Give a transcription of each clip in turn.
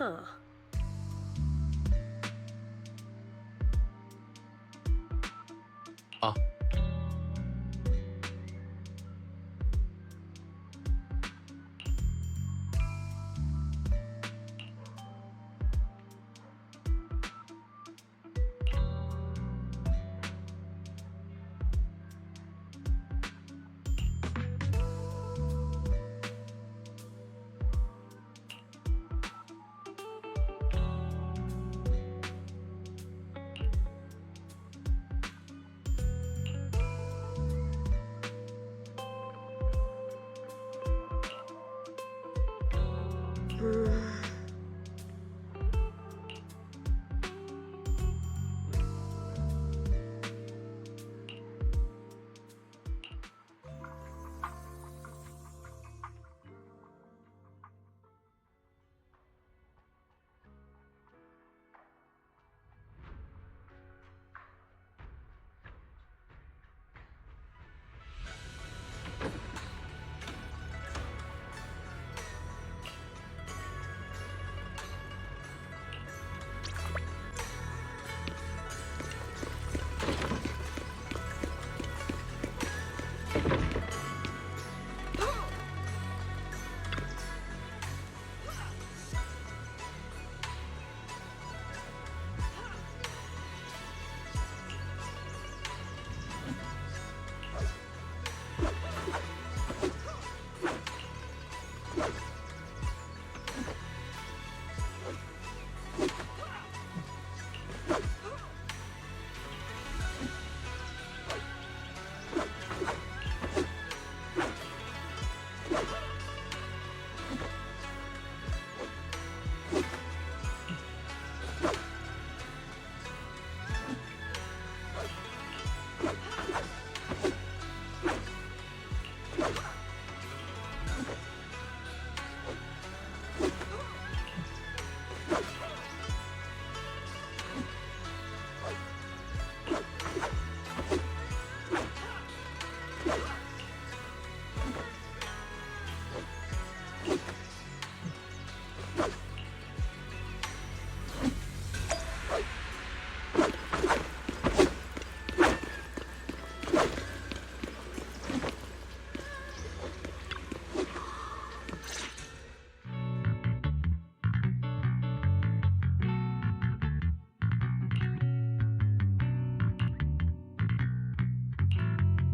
Huh. Oh.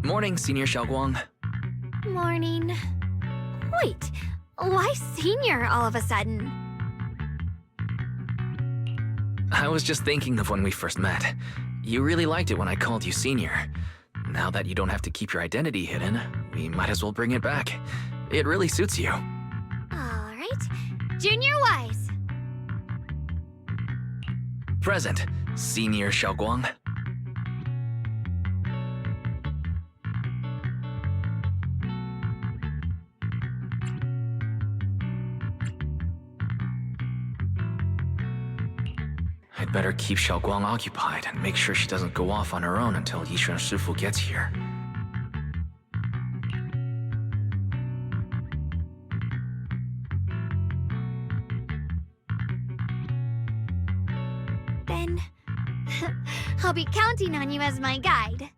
Morning, Senior Xiaoguang. Morning. Wait, why senior all of a sudden? I was just thinking of when we first met. You really liked it when I called you Senior. Now that you don't have to keep your identity hidden, we might as well bring it back. It really suits you. Alright. Junior Wise. Present, Senior Xiaoguang. I'd better keep Xiaoguang occupied and make sure she doesn't go off on her own until Yishuan Shifu gets here. Then I'll be counting on you as my guide.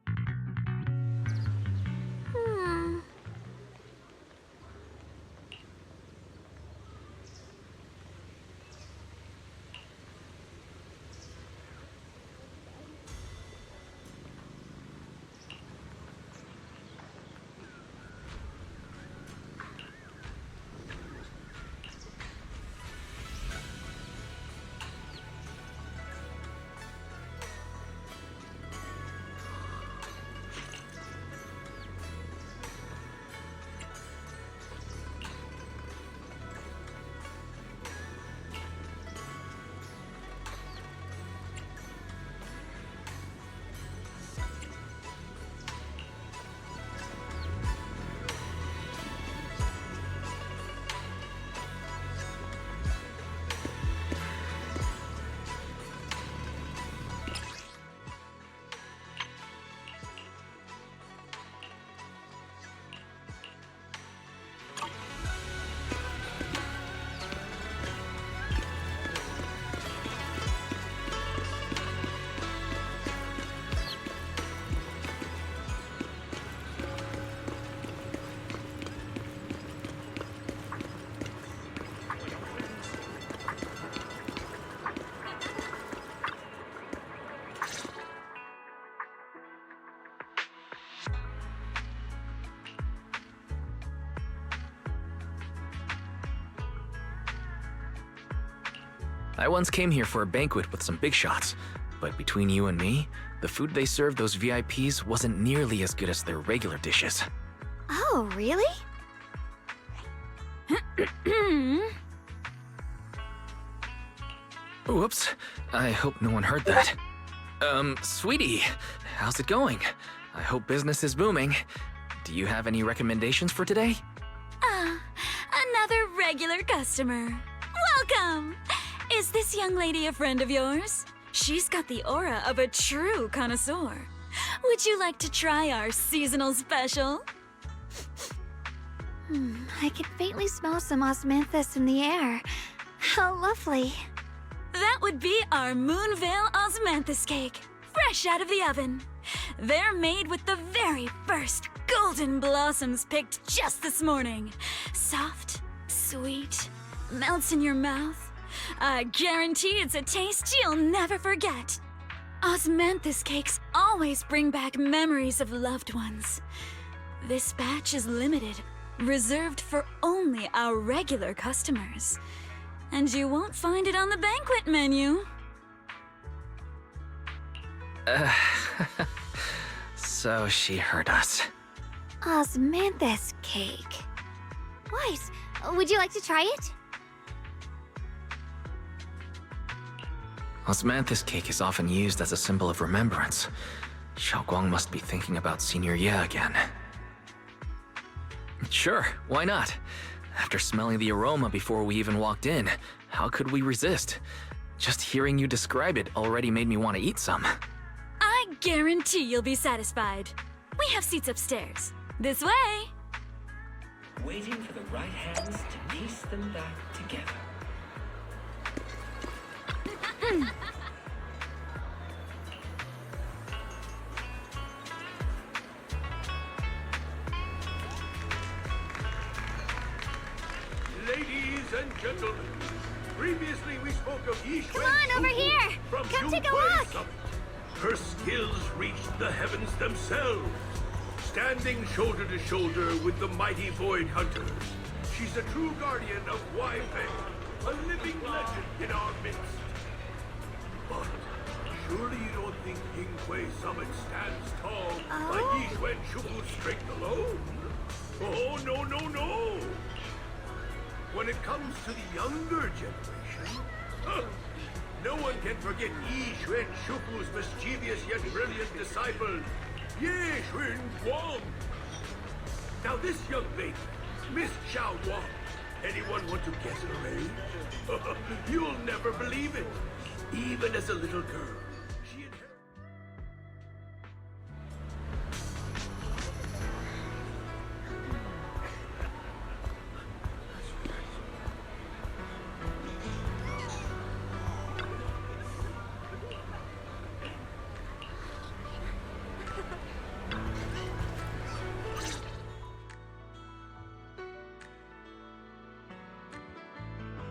I once came here for a banquet with some big shots, but between you and me, the food they served those VIPs wasn't nearly as good as their regular dishes. Oh, really? Whoops, I hope no one heard that. Sweetie, how's it going? I hope business is booming. Do you have any recommendations for today? Another regular customer. Welcome! Is this young lady a friend of yours? She's got the aura of a true connoisseur. Would you like to try our seasonal special? I can faintly smell some osmanthus in the air. How lovely. That would be our Moonvale Osmanthus cake, fresh out of the oven. They're made with the very first golden blossoms picked just this morning. Soft, sweet, melts in your mouth. I guarantee it's a taste you'll never forget. Osmanthus cakes always bring back memories of loved ones. This batch is limited, reserved for only our regular customers. And you won't find it on the banquet menu. So she heard us. Osmanthus cake. Weiss, would you like to try it? Osmanthus cake is often used as a symbol of remembrance. Xiaoguang must be thinking about Senior Ye again. Sure, why not? After smelling the aroma before we even walked in, how could we resist? Just hearing you describe it already made me want to eat some. I guarantee you'll be satisfied. We have seats upstairs. This way. Waiting for the right hands to piece them back together. Ladies and gentlemen, previously we spoke of Yixuan Come on, over here! from Come take a Yunhui look! Summit. Her skills reached the heavens themselves, standing shoulder to shoulder with the mighty Void Hunters. She's a true guardian of Wei, a living legend in our midst. But surely you don't think Yinghui Summit stands tall by Yixuan Shufu's strength alone? Oh, no, no, no! When it comes to the younger generation, no one can forget Yi Xuan Shufu's mischievous yet brilliant disciple, Ye Xun Guang. Now this young lady, Miss Xiao Wang, anyone want to guess her age? You'll never believe it. Even as a little girl, she inherited...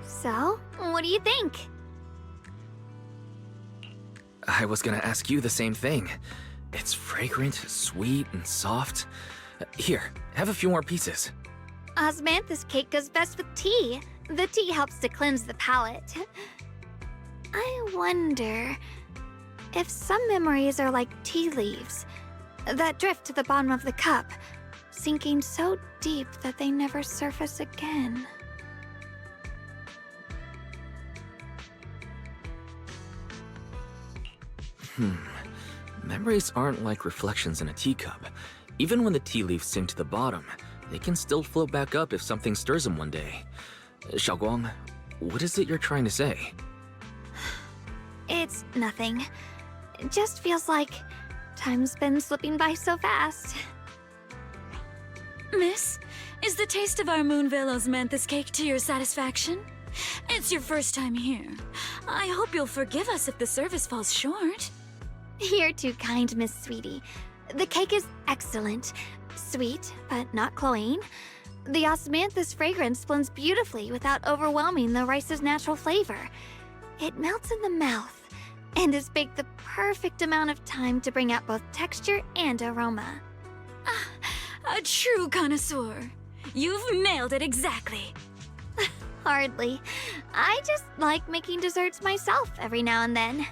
So, what do you think? I was gonna ask you the same thing. It's fragrant, sweet, and soft. Here, have a few more pieces. Osmanthus cake goes best with tea. The tea helps to cleanse the palate. I wonder if some memories are like tea leaves that drift to the bottom of the cup, sinking so deep that they never surface again. Memories aren't like reflections in a teacup. Even when the tea leaves sink to the bottom, they can still float back up if something stirs them one day. Xiaoguang, what is it you're trying to say? It's nothing. It just feels like time's been slipping by so fast. Miss, is the taste of our Moonvale Osmanthus cake to your satisfaction? It's your first time here. I hope you'll forgive us if the service falls short. You're too kind, Miss Sweetie. The cake is excellent. Sweet, but not cloying. The osmanthus fragrance blends beautifully without overwhelming the rice's natural flavor. It melts in the mouth and is baked the perfect amount of time to bring out both texture and aroma. A true connoisseur. You've nailed it exactly. Hardly. I just like making desserts myself every now and then.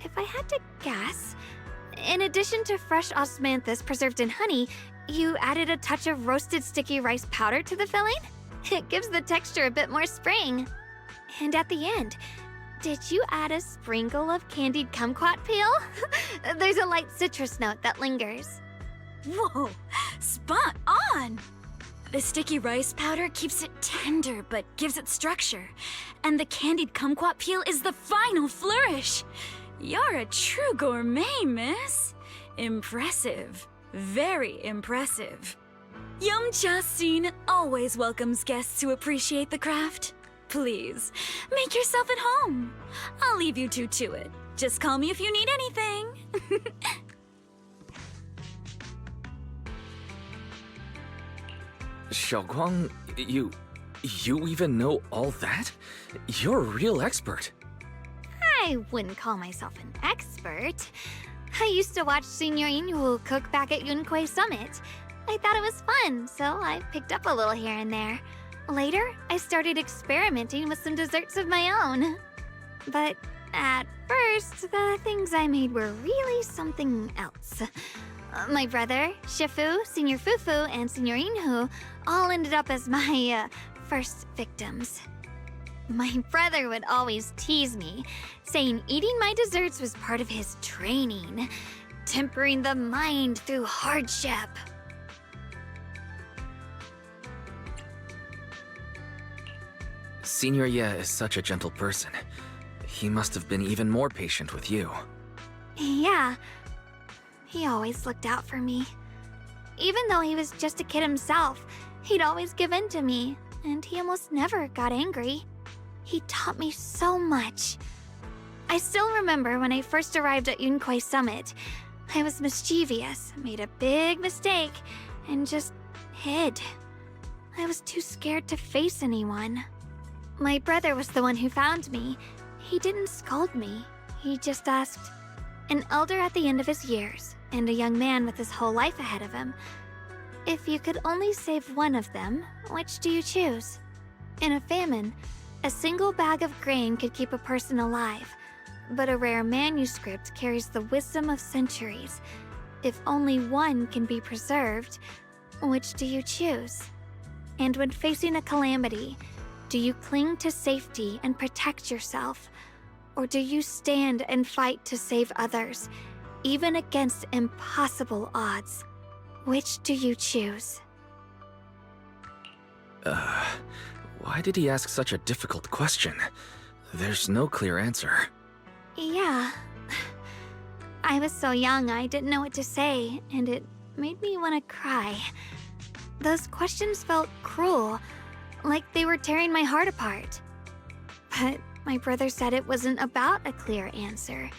If I had to guess, in addition to fresh osmanthus preserved in honey, you added a touch of roasted sticky rice powder to the filling? It gives the texture a bit more spring. And at the end, did you add a sprinkle of candied kumquat peel? There's a light citrus note that lingers. Whoa, spot on! The sticky rice powder keeps it tender but gives it structure. And the candied kumquat peel is the final flourish. You're a true gourmet, miss. Impressive. Very impressive. Yum-cha Scene always welcomes guests who appreciate the craft. Please, make yourself at home. I'll leave you two to it. Just call me if you need anything. Xiaoguang, you even know all that? You're a real expert. I wouldn't call myself an expert. I used to watch Senior Inhu cook back at Yunquei Summit. I thought it was fun, so I picked up a little here and there. Later, I started experimenting with some desserts of my own. But at first, the things I made were really something else. My brother, Shifu, Senior Fufu, and Senior Inhu all ended up as my first victims. My brother would always tease me, saying eating my desserts was part of his training, tempering the mind through hardship. Senior Ye is such a gentle person. He must have been even more patient with you. Yeah, he always looked out for me. Even though he was just a kid himself, he'd always give in to me, and he almost never got angry. He taught me so much. I still remember when I first arrived at Yunquei Summit. I was mischievous, made a big mistake, and just hid. I was too scared to face anyone. My brother was the one who found me. He didn't scold me. He just asked, an elder at the end of his years, and a young man with his whole life ahead of him, if you could only save one of them, which do you choose? In a famine, a single bag of grain could keep a person alive, but a rare manuscript carries the wisdom of centuries. If only one can be preserved, which do you choose? And when facing a calamity, do you cling to safety and protect yourself? Or do you stand and fight to save others, even against impossible odds? Which do you choose? Why did he ask such a difficult question? There's no clear answer. Yeah. I was so young I didn't know what to say, and it made me want to cry. Those questions felt cruel, like they were tearing my heart apart. But my brother said it wasn't about a clear answer.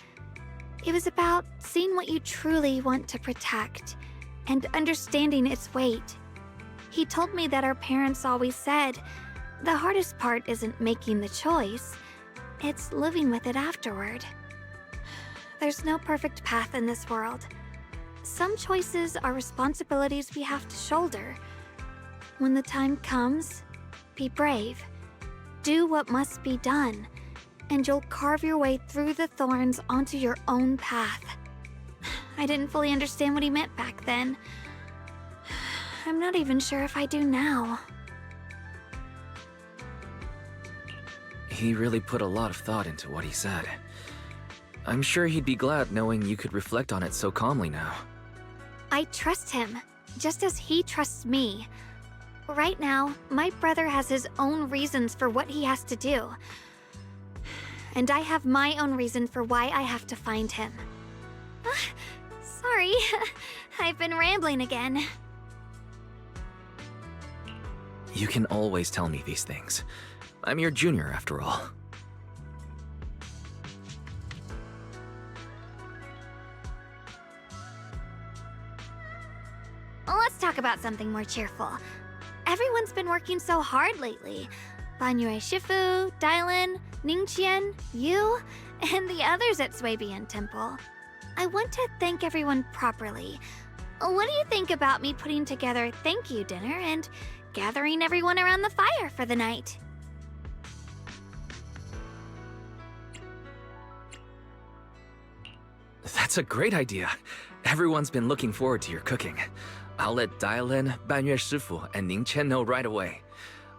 It was about seeing what you truly want to protect and understanding its weight. He told me that our parents always said, the hardest part isn't making the choice, it's living with it afterward. There's no perfect path in this world. Some choices are responsibilities we have to shoulder. When the time comes, be brave. Do what must be done, and you'll carve your way through the thorns onto your own path. I didn't fully understand what he meant back then. I'm not even sure if I do now. He really put a lot of thought into what he said. I'm sure he'd be glad knowing you could reflect on it so calmly now. I trust him, just as he trusts me. Right now, my brother has his own reasons for what he has to do. And I have my own reason for why I have to find him. Sorry, I've been rambling again. You can always tell me these things. I'm your junior, after all. Let's talk about something more cheerful. Everyone's been working so hard lately. Banyue Shifu, Dylan, Ningqian, you, and the others at Swabian Temple. I want to thank everyone properly. What do you think about me putting together a thank you dinner and gathering everyone around the fire for the night? That's a great idea. Everyone's been looking forward to your cooking. I'll let Dialin, Banyue Shifu, and Ning Chen know right away.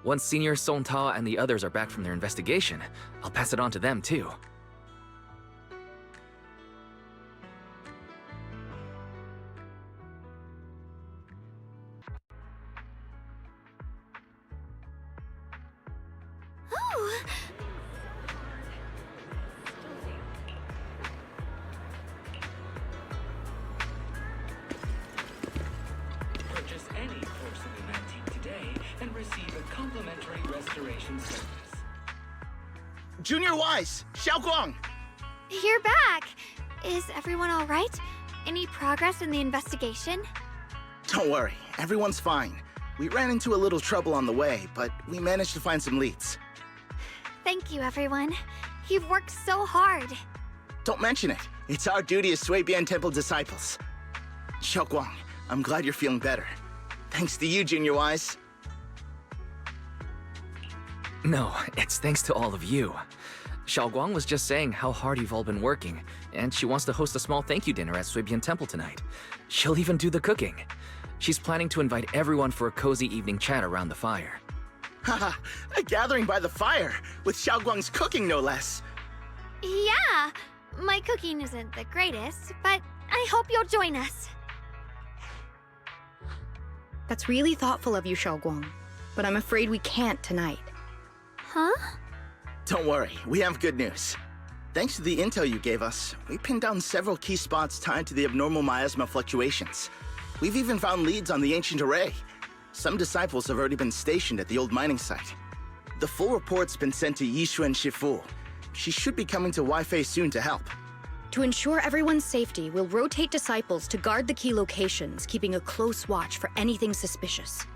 Once Senior Song Tao and the others are back from their investigation, I'll pass it on to them too. Oh. Purchase any porcelain antique today and receive a complimentary restoration service. Junior Wise, Xiaoguang! You're back! Is everyone all right? Any progress in the investigation? Don't worry, everyone's fine. We ran into a little trouble on the way, but we managed to find some leads. Thank you, everyone. You've worked so hard. Don't mention it. It's our duty as Suibian Temple disciples. Xiaoguang, I'm glad you're feeling better. Thanks to you, Junior Wise. No, it's thanks to all of you. Xiaoguang was just saying how hard you've all been working, and she wants to host a small thank you dinner at Suibian Temple tonight. She'll even do the cooking. She's planning to invite everyone for a cozy evening chat around the fire. Haha, a gathering by the fire, with Xiaoguang's cooking no less. Yeah, my cooking isn't the greatest, but I hope you'll join us. That's really thoughtful of you, Xiaoguang, but I'm afraid we can't tonight. Huh? Don't worry, we have good news. Thanks to the intel you gave us, we pinned down several key spots tied to the abnormal miasma fluctuations. We've even found leads on the ancient array. Some disciples have already been stationed at the old mining site. The full report's been sent to Yishuan Shifu. She should be coming to Wi-Fi soon to help. To ensure everyone's safety, we'll rotate disciples to guard the key locations, keeping a close watch for anything suspicious.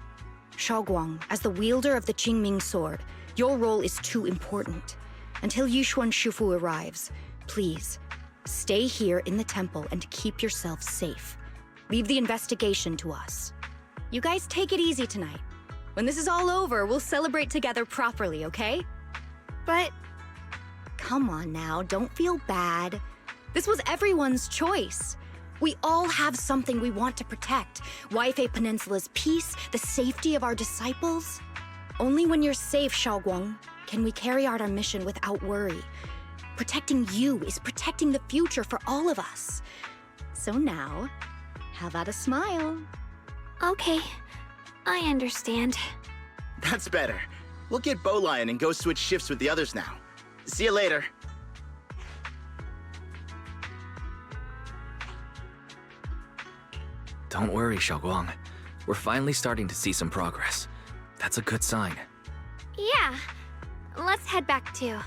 Xiaoguang, as the wielder of the Qingming sword, your role is too important. Until Yishuan Shifu arrives, please, stay here in the temple and keep yourself safe. Leave the investigation to us. You guys take it easy tonight. When this is all over, we'll celebrate together properly, okay? But Come on now, don't feel bad. This was everyone's choice. We all have something we want to protect. Wi-Fi Peninsula's peace, the safety of our disciples. Only when you're safe, Xiaoguang, can we carry out our mission without worry. Protecting you is protecting the future for all of us. So now, how about a smile? okay, I understand. That's better. We'll get Bowlion and go switch shifts with the others now. See you later. Don't worry, Xiaoguang. We're finally starting to see some progress. That's a good sign. Yeah, let's head back too.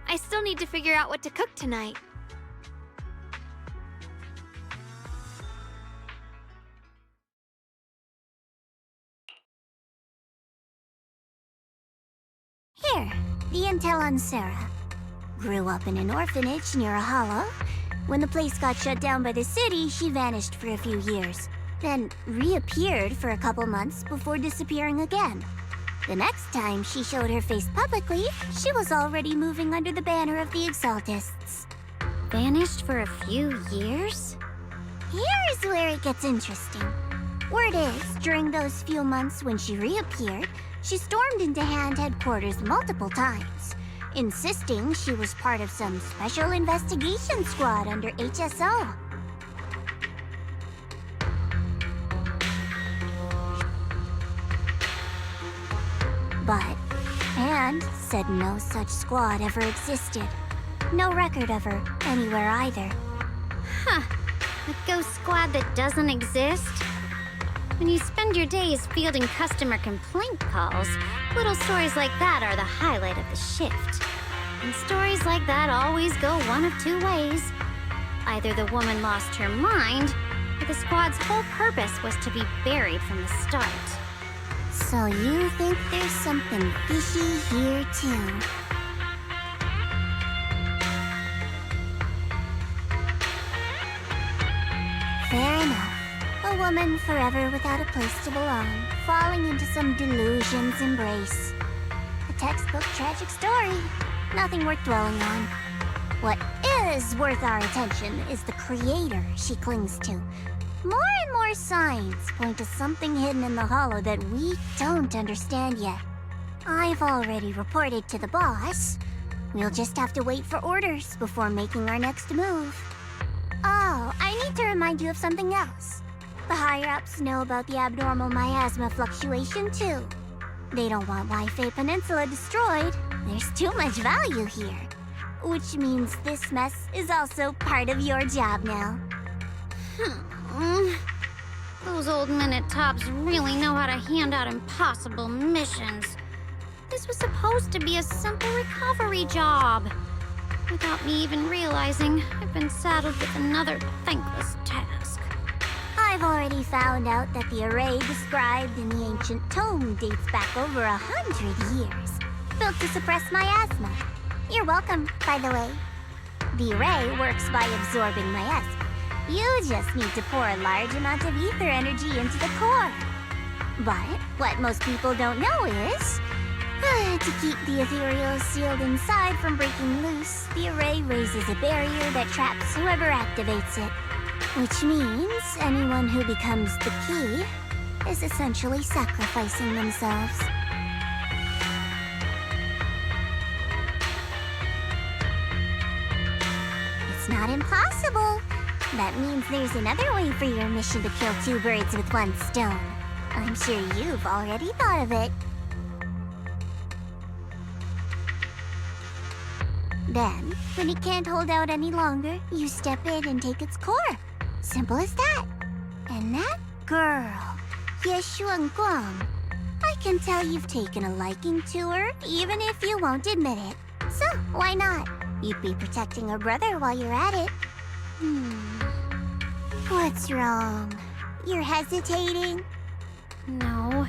I still need to figure out what to cook tonight. Here, the intel on Sarah. Grew up in an orphanage near a hollow. When the place got shut down by the city, she vanished for a few years. Then reappeared for a couple months before disappearing again. The next time she showed her face publicly, she was already moving under the banner of the Exaltists. Vanished for a few years? Here is where it gets interesting. Word is, during those few months when she reappeared, she stormed into Hand headquarters multiple times, insisting she was part of some special investigation squad under HSO. But Hand said no such squad ever existed. No record of her anywhere either. Huh. A ghost squad that doesn't exist? When you spend your days fielding customer complaint calls, little stories like that are the highlight of the shift. And stories like that always go one of two ways. Either the woman lost her mind, or the squad's whole purpose was to be buried from the start. So you think there's something fishy here too? Fair enough. A woman forever without a place to belong, falling into some delusion's embrace. A textbook tragic story. Nothing worth dwelling on. What is worth our attention is the creator she clings to. More and more signs point to something hidden in the hollow that we don't understand yet. I've already reported to the boss. We'll just have to wait for orders before making our next move. Oh, I need to remind you of something else. The higher-ups know about the abnormal miasma fluctuation, too. They don't want Wi-Fi Peninsula destroyed. There's too much value here. Which means this mess is also part of your job now. Those old minute tops really know how to hand out impossible missions. This was supposed to be a simple recovery job. Without me even realizing, I've been saddled with another thankless task. I've already found out that the array described in the ancient tome dates back over 100 years, built to suppress miasma. You're welcome, by the way. The array works by absorbing miasma. You just need to pour a large amount of ether energy into the core. But what most people don't know is, to keep the ethereal sealed inside from breaking loose, the array raises a barrier that traps whoever activates it. Which means anyone who becomes the key is essentially sacrificing themselves. It's not impossible. That means there's another way for your mission to kill two birds with one stone. I'm sure you've already thought of it. Then, when it can't hold out any longer, you step in and take its core. Simple as that. And that girl, Yeshuan Guang, I can tell you've taken a liking to her, even if you won't admit it. So, why not? You'd be protecting her brother while you're at it. What's wrong? You're hesitating? No,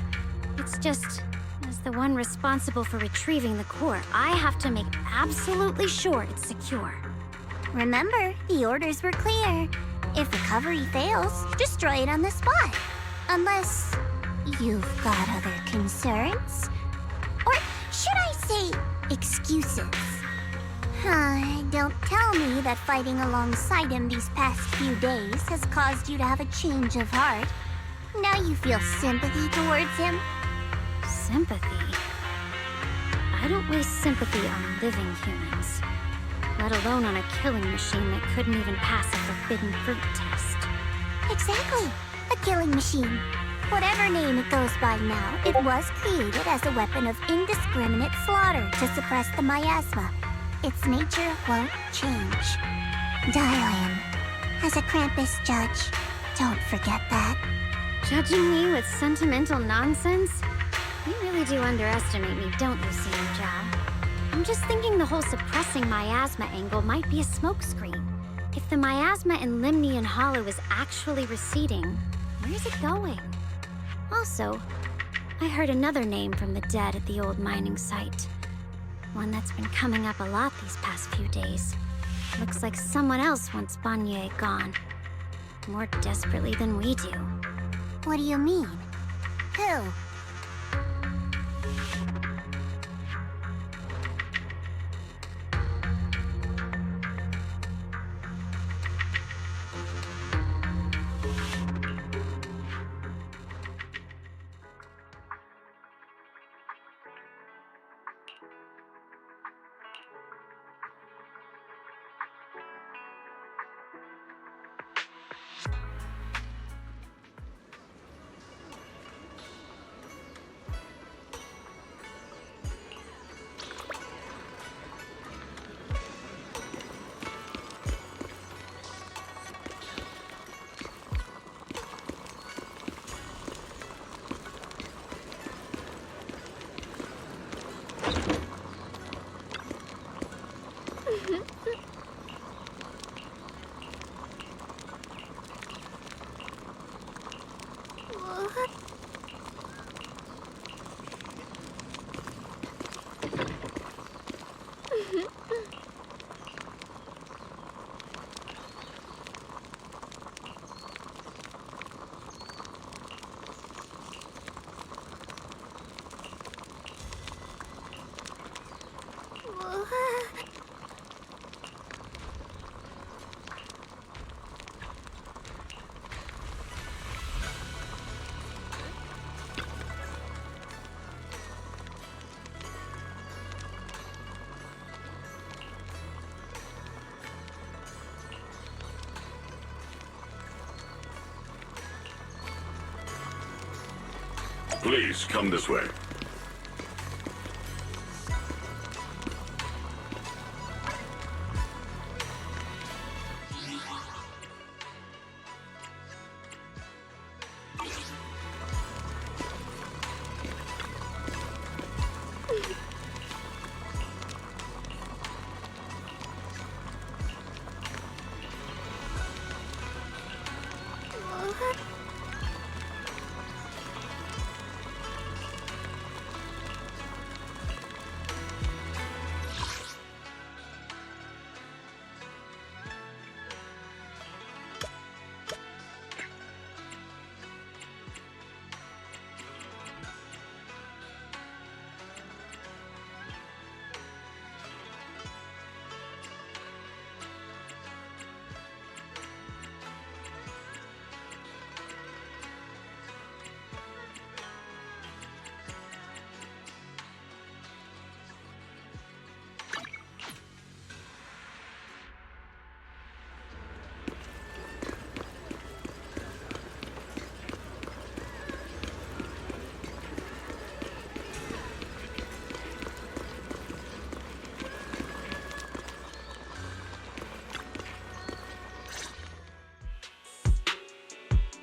it's just, as the one responsible for retrieving the core, I have to make absolutely sure it's secure. Remember, the orders were clear. If recovery fails, destroy it on the spot. Unless you've got other concerns. Or should I say, excuses? Don't tell me that fighting alongside him these past few days has caused you to have a change of heart. Now you feel sympathy towards him? Sympathy? I don't waste sympathy on living humans, let alone on a killing machine that couldn't even pass a forbidden fruit test. Exactly, a killing machine. Whatever name it goes by now, it was created as a weapon of indiscriminate slaughter to suppress the miasma. Its nature won't change. Darling, as a Krampus judge, don't forget that. Judging me with sentimental nonsense? You really do underestimate me, don't you, Senior Zhao? I'm just thinking the whole suppressing miasma angle might be a smokescreen. If the miasma in Limnian Hollow is actually receding, where's it going? Also, I heard another name from the dead at the old mining site. One that's been coming up a lot these past few days. Looks like someone else wants Banye gone. More desperately than we do. What do you mean? Who? Please, come this way.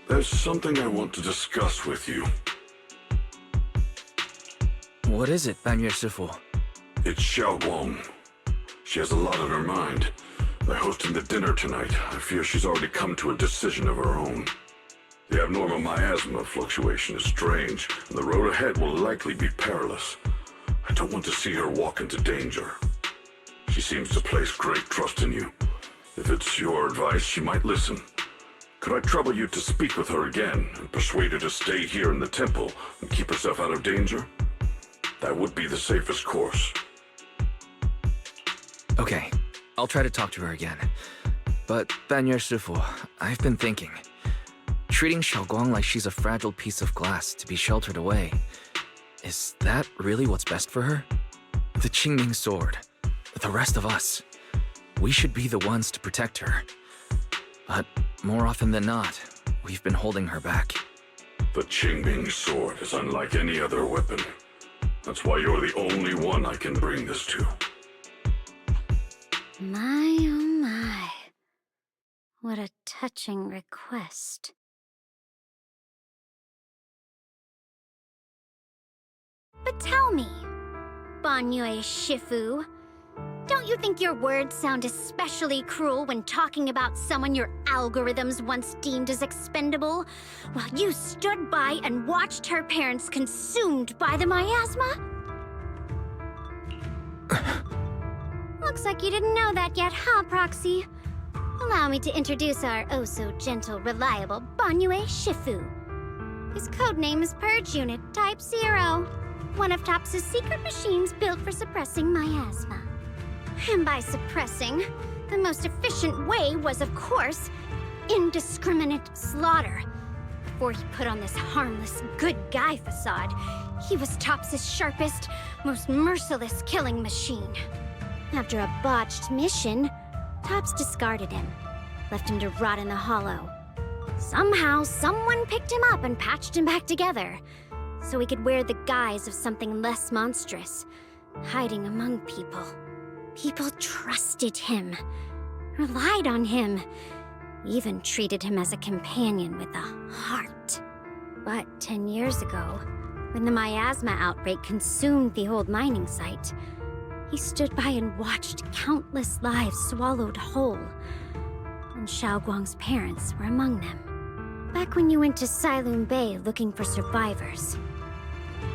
There's something I want to discuss with you. What is it, Banyue Shifu? It's Xiaoguang. She has a lot on her mind. By hosting the dinner tonight, I fear she's already come to a decision of her own. The abnormal miasma fluctuation is strange, and the road ahead will likely be perilous. I don't want to see her walk into danger. She seems to place great trust in you. If it's your advice, she might listen. Could I trouble you to speak with her again and persuade her to stay here in the temple and keep herself out of danger? That would be the safest course. Okay, I'll try to talk to her again. But, Banyue Shifu, I've been thinking. Treating Xiaoguang like she's a fragile piece of glass to be sheltered away. Is that really what's best for her? The Qingming sword. The rest of us. We should be the ones to protect her. But more often than not, we've been holding her back. The Qingming sword is unlike any other weapon. That's why you're the only one I can bring this to. My, oh my. What a touching request. But tell me, Banyue Shifu, don't you think your words sound especially cruel when talking about someone your algorithms once deemed as expendable, while you stood by and watched her parents consumed by the miasma? Looks like you didn't know that yet, huh, Proxy? Allow me to introduce our oh-so-gentle, reliable Banyue Shifu. His codename is Purge Unit Type 0, one of TOPS' secret machines built for suppressing miasma. And by suppressing, the most efficient way was, of course, indiscriminate slaughter. Before he put on this harmless, good guy facade, he was TOPS' sharpest, most merciless killing machine. After a botched mission, TOPS discarded him, left him to rot in the hollow. Somehow, someone picked him up and patched him back together, so he could wear the guise of something less monstrous, hiding among people. People trusted him, relied on him, even treated him as a companion with a heart. But 10 years ago, when the miasma outbreak consumed the old mining site, he stood by and watched countless lives swallowed whole. And Xiaoguang's parents were among them. Back when you went to Silum Bay looking for survivors,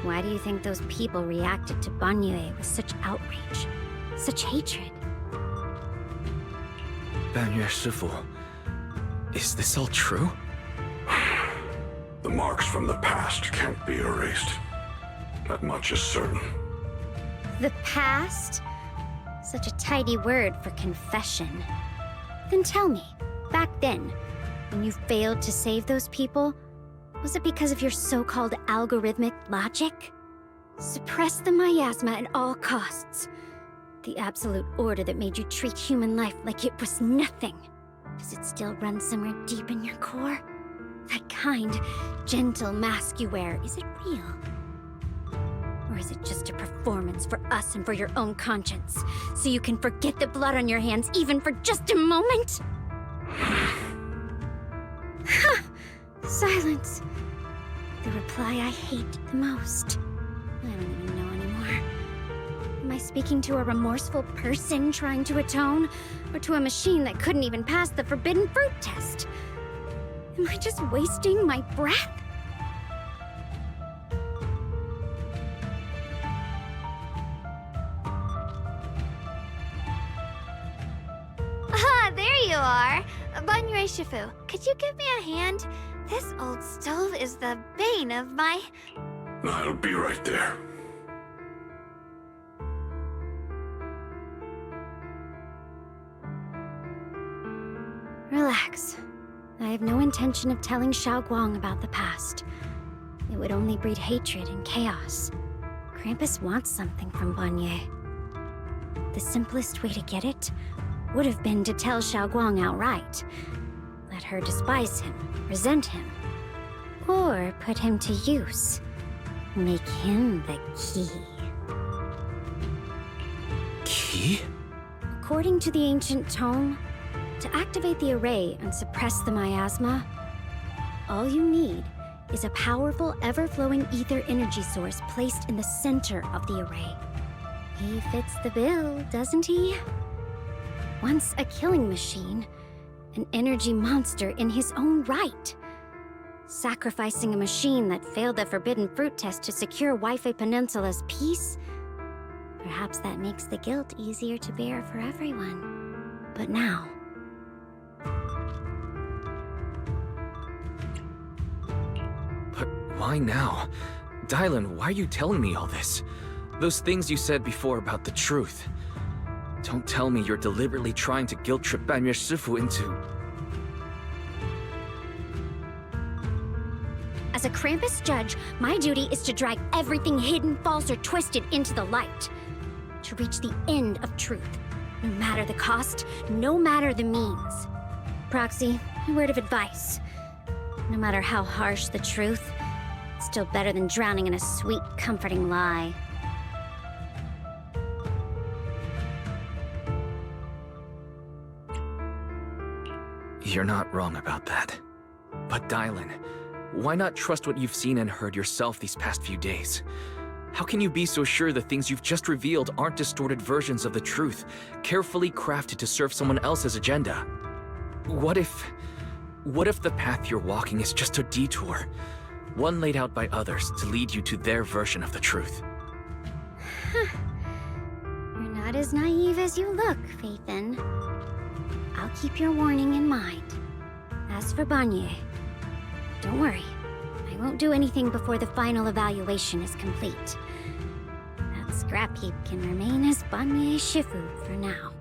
why do you think those people reacted to Banyue with such outrage? Such hatred? Banyue Shifu, is this all true? The marks from the past can't be erased. That much is certain. The past? Such a tidy word for confession. Then tell me, back then, when you failed to save those people, was it because of your so-called algorithmic logic? Suppress the miasma at all costs. The absolute order that made you treat human life like it was nothing. Does it still run somewhere deep in your core? That kind, gentle mask you wear, is it real? Or is it just a performance for us and for your own conscience? So you can forget the blood on your hands even for just a moment? Silence. The reply I hate the most. I don't even know anymore. Am I speaking to a remorseful person trying to atone? Or to a machine that couldn't even pass the forbidden fruit test? Am I just wasting my breath? Ah, there you are! Banyue Shifu, could you give me a hand? This old stove is the bane of my... I'll be right there. Relax. I have no intention of telling Xiaoguang about the past. It would only breed hatred and chaos. Krampus wants something from Banyu. The simplest way to get it would have been to tell Xiaoguang outright. Let her despise him, resent him, or put him to use. Make him the key. Key? According to the ancient tome, to activate the array and suppress the miasma, all you need is a powerful, ever-flowing ether energy source placed in the center of the array. He fits the bill, doesn't he? Once a killing machine, an energy monster in his own right. Sacrificing a machine that failed the forbidden fruit test to secure Wi-Fi Peninsula's peace? Perhaps that makes the guilt easier to bear for everyone. But now... But why now? Dylan, why are you telling me all this? Those things you said before about the truth. Don't tell me you're deliberately trying to guilt-trip Banyu Shifu into... As a Krampus judge, my duty is to drag everything hidden, false, or twisted into the light. To reach the end of truth. No matter the cost, no matter the means. Proxy, a word of advice. No matter how harsh the truth, it's still better than drowning in a sweet, comforting lie. You're not wrong about that. But Dylan, why not trust what you've seen and heard yourself these past few days? How can you be so sure the things you've just revealed aren't distorted versions of the truth, carefully crafted to serve someone else's agenda? What if the path you're walking is just a detour, one laid out by others to lead you to their version of the truth? You're not as naive as you look, Faithin. I'll keep your warning in mind. As for Banyu, don't worry. I won't do anything before the final evaluation is complete. That scrap heap can remain as Banyu Shifu for now.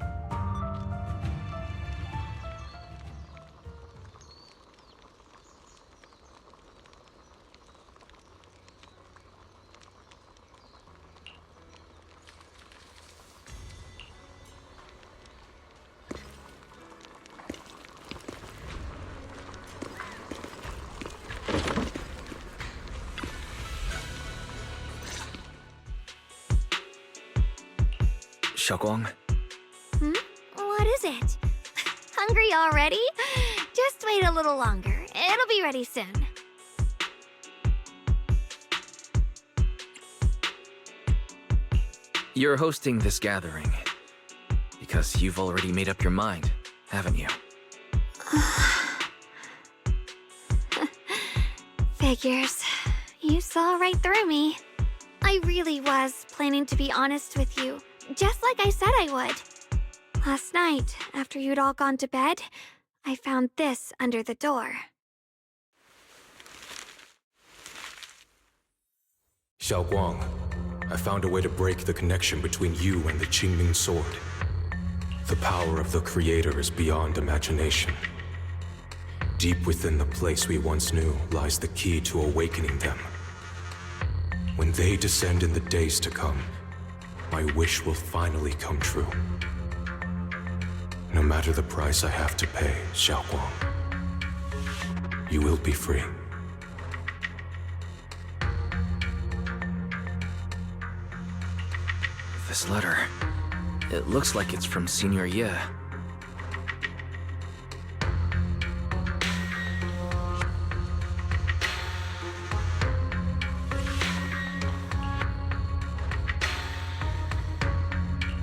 Xiaoguang? What is it? Hungry already? Just wait a little longer. It'll be ready soon. You're hosting this gathering because you've already made up your mind, haven't you? Figures. You saw right through me. I really was planning to be honest with you, just like I said I would. Last night, after you'd all gone to bed, I found this under the door. Xiaoguang, I found a way to break the connection between you and the Qingming sword. The power of the Creator is beyond imagination. Deep within the place we once knew lies the key to awakening them. When they descend in the days to come, my wish will finally come true. No matter the price I have to pay, Xiaoguang. you will be free. This letter. It looks like it's from Senior Ye.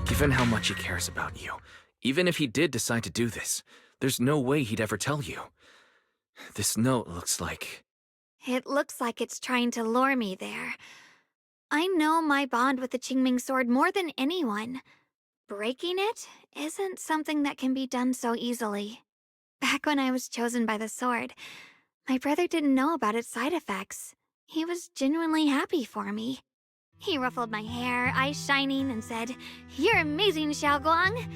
Given how much he cares about you, even if he did decide to do this, there's no way he'd ever tell you. This note looks like... It looks like it's trying to lure me there. I know my bond with the Qingming sword more than anyone. Breaking it isn't something that can be done so easily. Back when I was chosen by the sword, my brother didn't know about its side effects. He was genuinely happy for me. He ruffled my hair, eyes shining, and said, "You're amazing, Xiaoguang.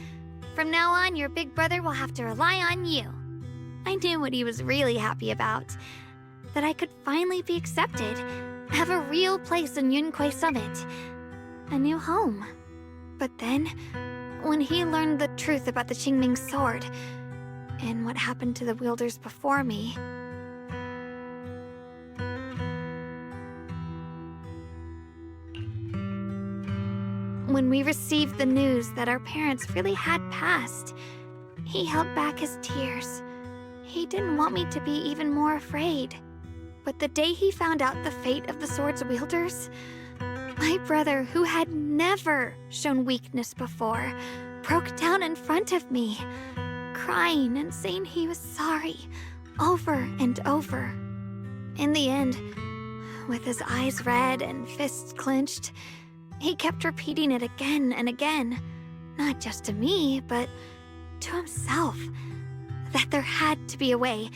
From now on, your big brother will have to rely on you." I knew what he was really happy about. That I could finally be accepted, have a real place in Yunquei Summit. A new home. But then, when he learned the truth about the Qingming sword, and what happened to the wielders before me... When we received the news that our parents really had passed, he held back his tears. He didn't want me to be even more afraid. But the day he found out the fate of the sword's wielders, my brother, who had never shown weakness before, broke down in front of me, crying and saying he was sorry, over and over. In the end, with his eyes red and fists clenched, he kept repeating it again and again, not just to me, but to himself, that there had to be a way,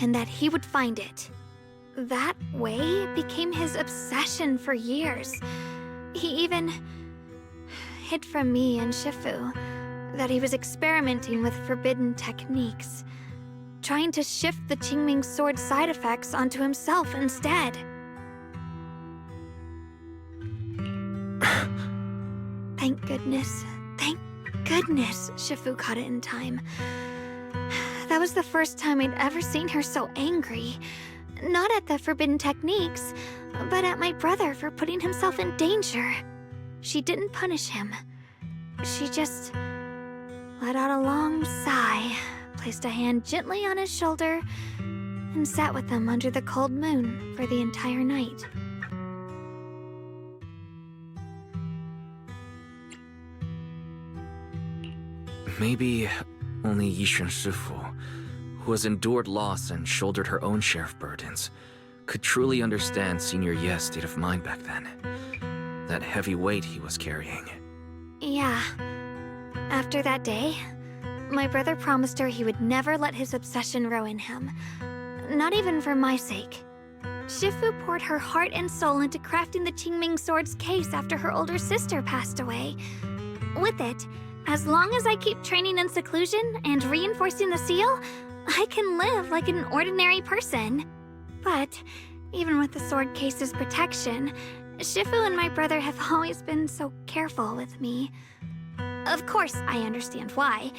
and that he would find it. That way became his obsession for years. He even hid from me and Shifu that he was experimenting with forbidden techniques, trying to shift the Qingming sword side effects onto himself instead. Thank goodness Shifu caught it in time. That was the first time I'd ever seen her so angry. Not at the forbidden techniques, but at my brother for putting himself in danger. She didn't punish him. She just let out a long sigh, placed a hand gently on his shoulder, and sat with him under the cold moon for the entire night. Maybe only Yixun Shifu, who has endured loss and shouldered her own share of burdens, could truly understand Senior Ye's state of mind back then. That heavy weight he was carrying. Yeah. After that day, my brother promised her he would never let his obsession ruin him. Not even for my sake. Shifu poured her heart and soul into crafting the Qingming sword's case after her older sister passed away. With it, as long as I keep training in seclusion and reinforcing the seal, I can live like an ordinary person. But even with the sword case's protection, Shifu and my brother have always been so careful with me. Of course, I understand why.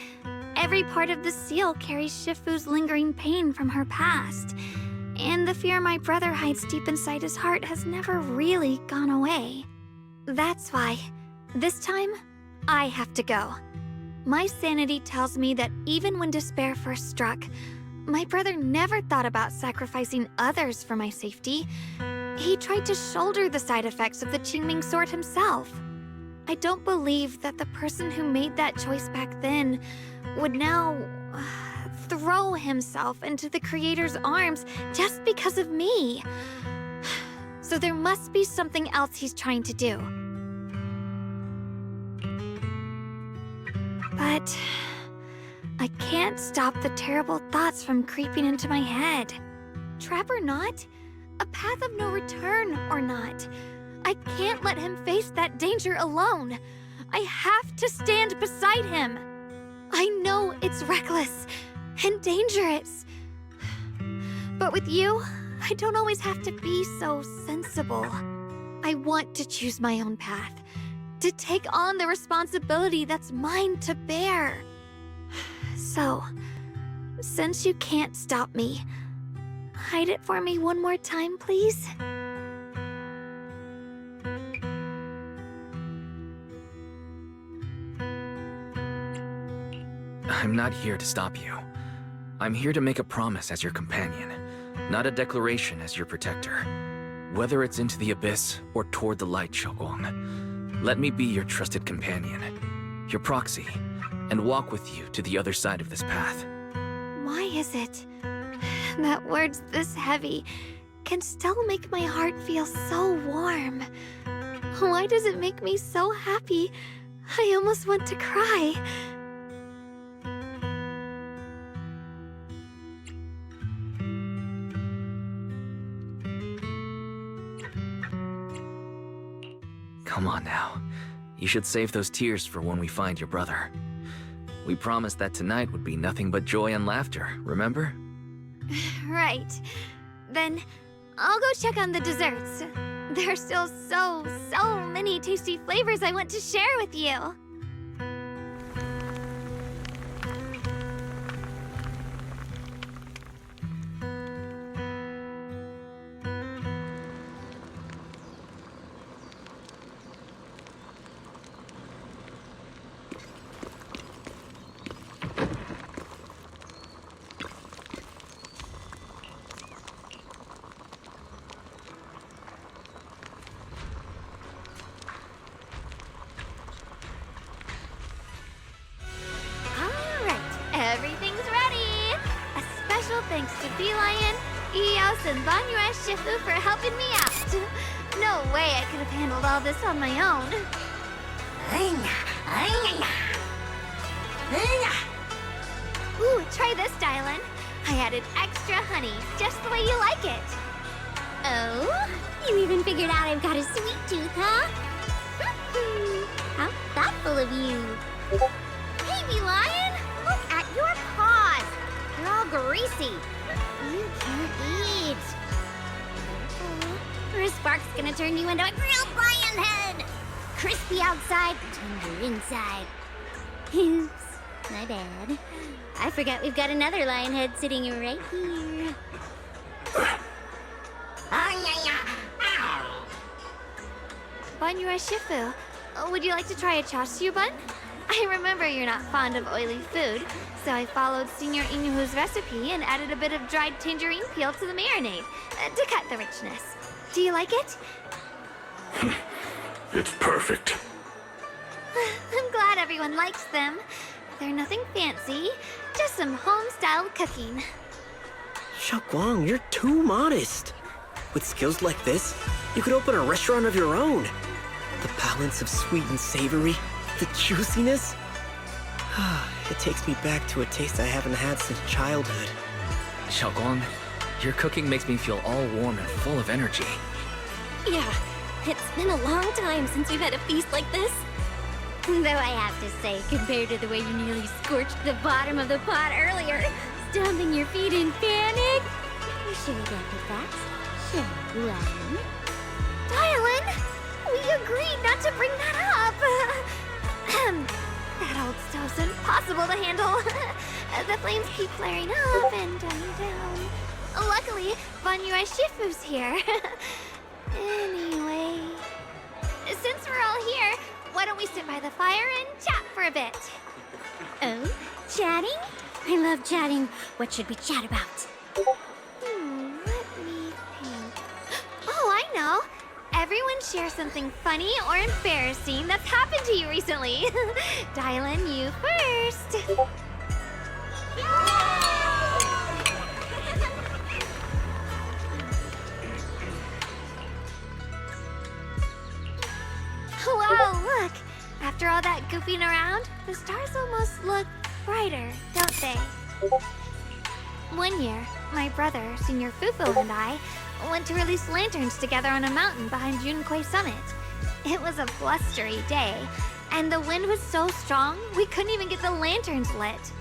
Every part of the seal carries Shifu's lingering pain from her past, and the fear my brother hides deep inside his heart has never really gone away. That's why, this time, I have to go. My sanity tells me that even when despair first struck, my brother never thought about sacrificing others for my safety. He tried to shoulder the side effects of the Qingming sword himself. I don't believe that the person who made that choice back then would now throw himself into the Creator's arms just because of me. So there must be something else he's trying to do. But I can't stop the terrible thoughts from creeping into my head. Trap or not, a path of no return or not, I can't let him face that danger alone. I have to stand beside him. I know it's reckless and dangerous. But with you, I don't always have to be so sensible. I want to choose my own path, to take on the responsibility that's mine to bear. So, since you can't stop me, hide it for me one more time, please? I'm not here to stop you. I'm here to make a promise as your companion, not a declaration as your protector. Whether it's into the abyss or toward the light, Xiaoguang, let me be your trusted companion, your proxy, and walk with you to the other side of this path. Why is it that words this heavy can still make my heart feel so warm? Why does it make me so happy? I almost want to cry. Come on now. You should save those tears for when we find your brother. We promised that tonight would be nothing but joy and laughter, remember? Right. Then I'll go check on the desserts. There are still so many tasty flavors I want to share with you. Everything's ready! A special thanks to Beelion, Eos, and Banyue Shifu for helping me out. No way I could have handled all this on my own. Ooh, try this, Dylan. I added extra honey, just the way you like it. Oh? You even figured out I've got a sweet tooth, huh? How thoughtful of you. Hey, Beelion! Look at your paws! They're all greasy. You can't eat. Or a spark's gonna turn you into a grilled lion head! Crispy outside, tender inside. Oops, my bad. I forgot we've got another lion head sitting right here. Banyue Shifu, would you like to try a chashu bun? I remember you're not fond of oily food, so I followed Senior Inuhu's recipe and added a bit of dried tangerine peel to the marinade to cut the richness. Do you like it? It's perfect. I'm glad everyone likes them. They're nothing fancy, just some home-style cooking. Xiaoguang, you're too modest. With skills like this, you could open a restaurant of your own. The balance of sweet and savory, the juiciness. It takes me back to a taste I haven't had since childhood. Xiaoguang, your cooking makes me feel all warm and full of energy. Yeah, it's been a long time since we've had a feast like this. Though I have to say, compared to the way you nearly scorched the bottom of the pot earlier, stomping your feet in panic, you should have adapted fast. Xiaoguang. Dylan, we agreed not to bring that up. That old stove's impossible to handle. The flames keep flaring up and dying down. Luckily, Banyue Shifu's here. Anyway, since we're all here, why don't we sit by the fire and chat for a bit? Oh, chatting? I love chatting. What should we chat about? Let me think. Oh, I know. Everyone share something funny or embarrassing that's happened to you recently. Dylan, you first. Wow, look! After all that goofing around, the stars almost look brighter, don't they? One year, my brother, Senior Fufu, and I went to release lanterns together on a mountain behind Junkui Summit. It was a blustery day, and the wind was so strong we couldn't even get the lanterns lit.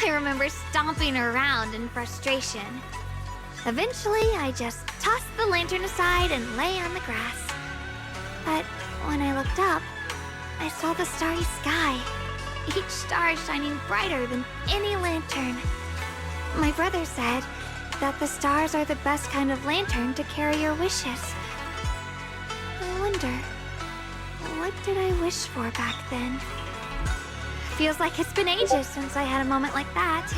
I remember stomping around in frustration. Eventually, I just tossed the lantern aside and lay on the grass. But when I looked up, I saw the starry sky, each star shining brighter than any lantern. My brother said, that the stars are the best kind of lantern to carry your wishes. I wonder, what did I wish for back then? Feels like it's been ages since I had a moment like that.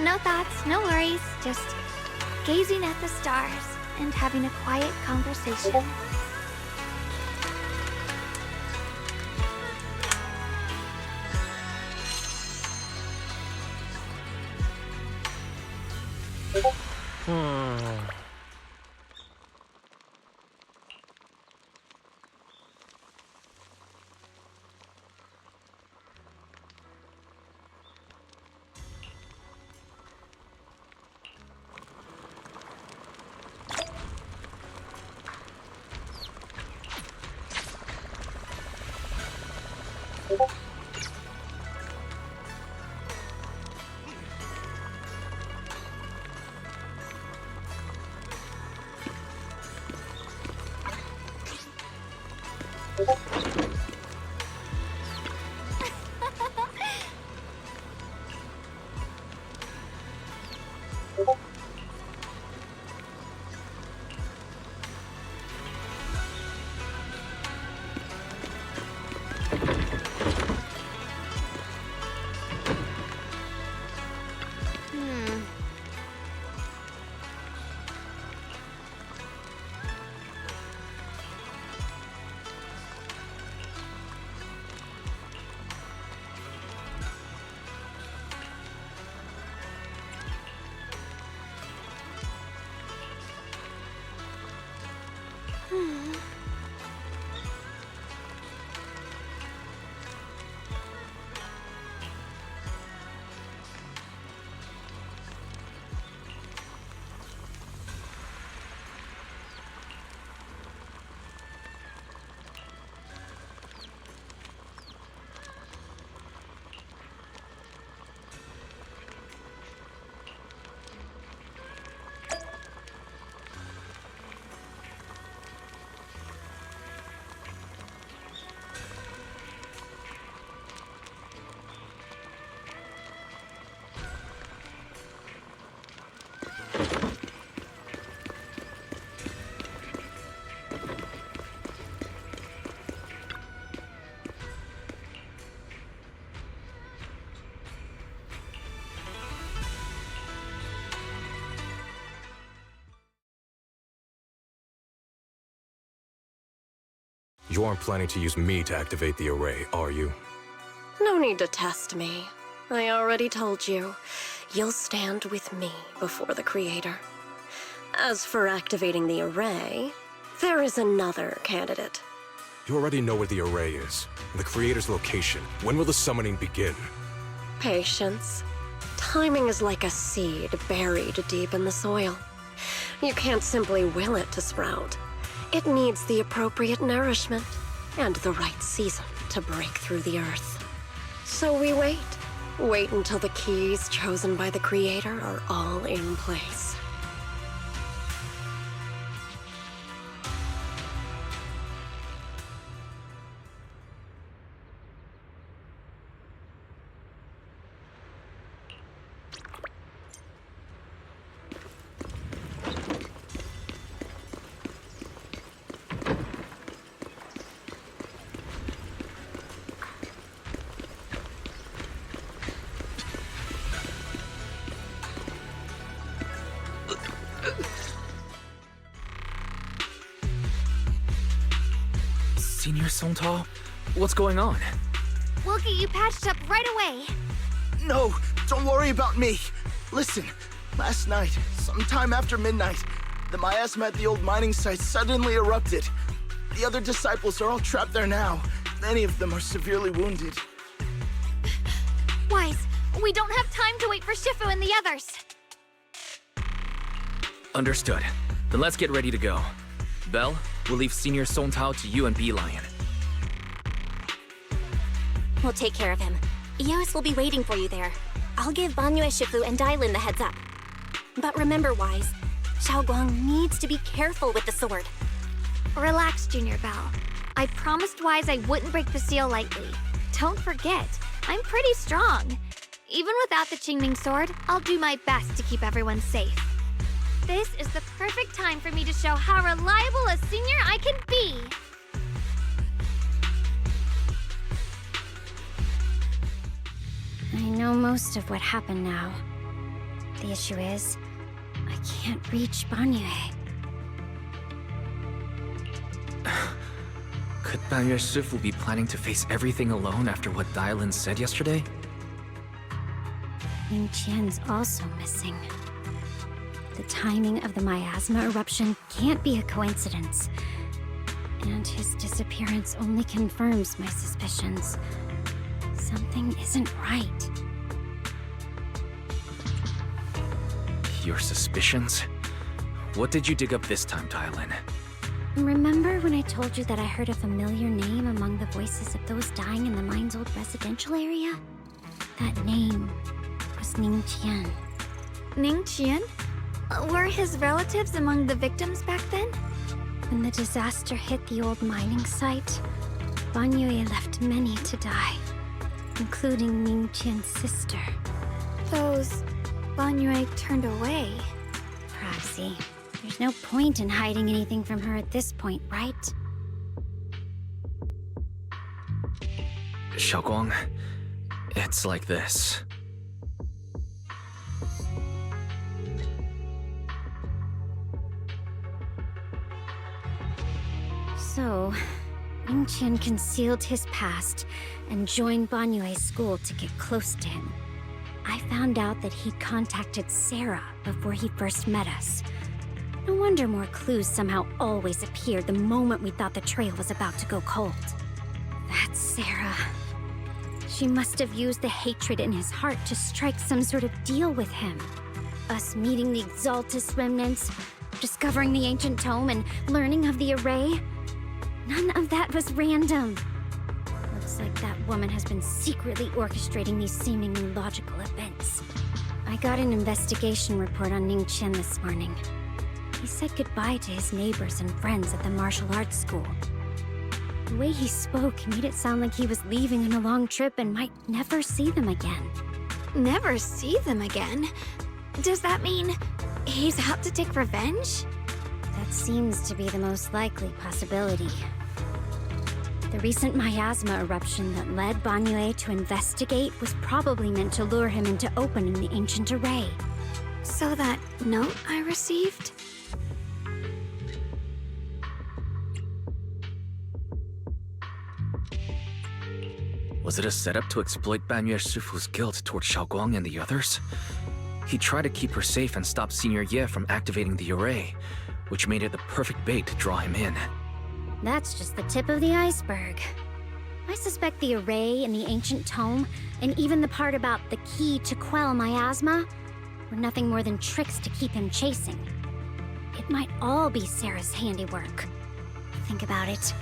No thoughts, no worries, just gazing at the stars and having a quiet conversation. You aren't planning to use me to activate the array, are you? No need to test me. I already told you. You'll stand with me before the Creator. As for activating the array, there is another candidate. You already know where the array is, and the Creator's location. When will the summoning begin? Patience. Timing is like a seed buried deep in the soil. You can't simply will it to sprout. It needs the appropriate nourishment and the right season to break through the earth. So we wait. Wait until the keys chosen by the Creator are all in place. Senior Sontal? What's going on? We'll get you patched up right away. No, don't worry about me. Listen, last night, sometime after midnight, the miasma at the old mining site suddenly erupted. The other disciples are all trapped there now. Many of them are severely wounded. Wise, we don't have time to wait for Shifu and the others. Understood. Then let's get ready to go. Belle, we'll leave Senior Sontal to you and Bee-Lion. We'll take care of him. Eos will be waiting for you there. I'll give Banyue Shifu and Dailin the heads up. But remember, Wise, Xiaoguang needs to be careful with the sword. Relax, Junior Belle. I promised Wise I wouldn't break the seal lightly. Don't forget, I'm pretty strong. Even without the Qingming sword, I'll do my best to keep everyone safe. This is the perfect time for me to show how reliable a senior I can be. I know most of what happened now. The issue is, I can't reach Banyue. Could Banyue Shifu be planning to face everything alone after what Dailin said yesterday? Ning Qian's also missing. The timing of the miasma eruption can't be a coincidence. And his disappearance only confirms my suspicions. Something isn't right. Your suspicions? What did you dig up this time, Dailin? Remember when I told you that I heard a familiar name among the voices of those dying in the mine's old residential area? That name was Ning Qian. Ning Qian? Were his relatives among the victims back then? When the disaster hit the old mining site, Banyue left many to die, including Ning Qian's sister. Those Banyue turned away. Proxy, there's no point in hiding anything from her at this point, right? Xiaoguang, it's like this. So, Ning Qian concealed his past and joined Banyue's school to get close to him. I found out that he'd contacted Sarah before he first met us. No wonder more clues somehow always appeared the moment we thought the trail was about to go cold. That's Sarah. She must have used the hatred in his heart to strike some sort of deal with him. Us meeting the Exaltus remnants, discovering the ancient tome, and learning of the array. None of that was random. Looks like that woman has been secretly orchestrating these seemingly logical events. I got an investigation report on Ning Qian this morning. He said goodbye to his neighbors and friends at the martial arts school. The way he spoke made it sound like he was leaving on a long trip and might never see them again. Never see them again? Does that mean he's out to take revenge? That seems to be the most likely possibility. The recent miasma eruption that led Banyue to investigate was probably meant to lure him into opening the ancient array. So that note I received? Was it a setup to exploit Banyue Shifu's guilt towards Xiaoguang and the others? He tried to keep her safe and stop Senior Ye from activating the array, which made it the perfect bait to draw him in. That's just the tip of the iceberg. I suspect the array and the ancient tome, and even the part about the key to quell miasma, were nothing more than tricks to keep him chasing. It might all be Sarah's handiwork. Think about it.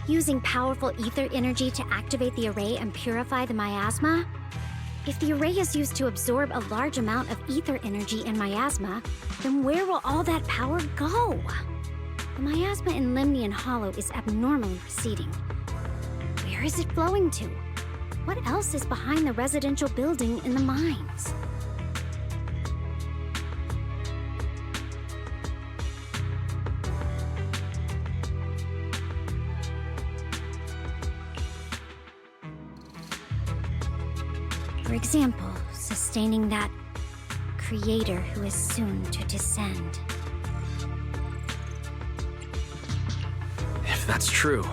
Using powerful ether energy to activate the array and purify the miasma? If the array is used to absorb a large amount of ether energy in miasma, then where will all that power go? The miasma in Limnian Hollow is abnormally receding. Where is it flowing to? What else is behind the residential building in the mines? For example, sustaining that creator who is soon to descend. If that's true,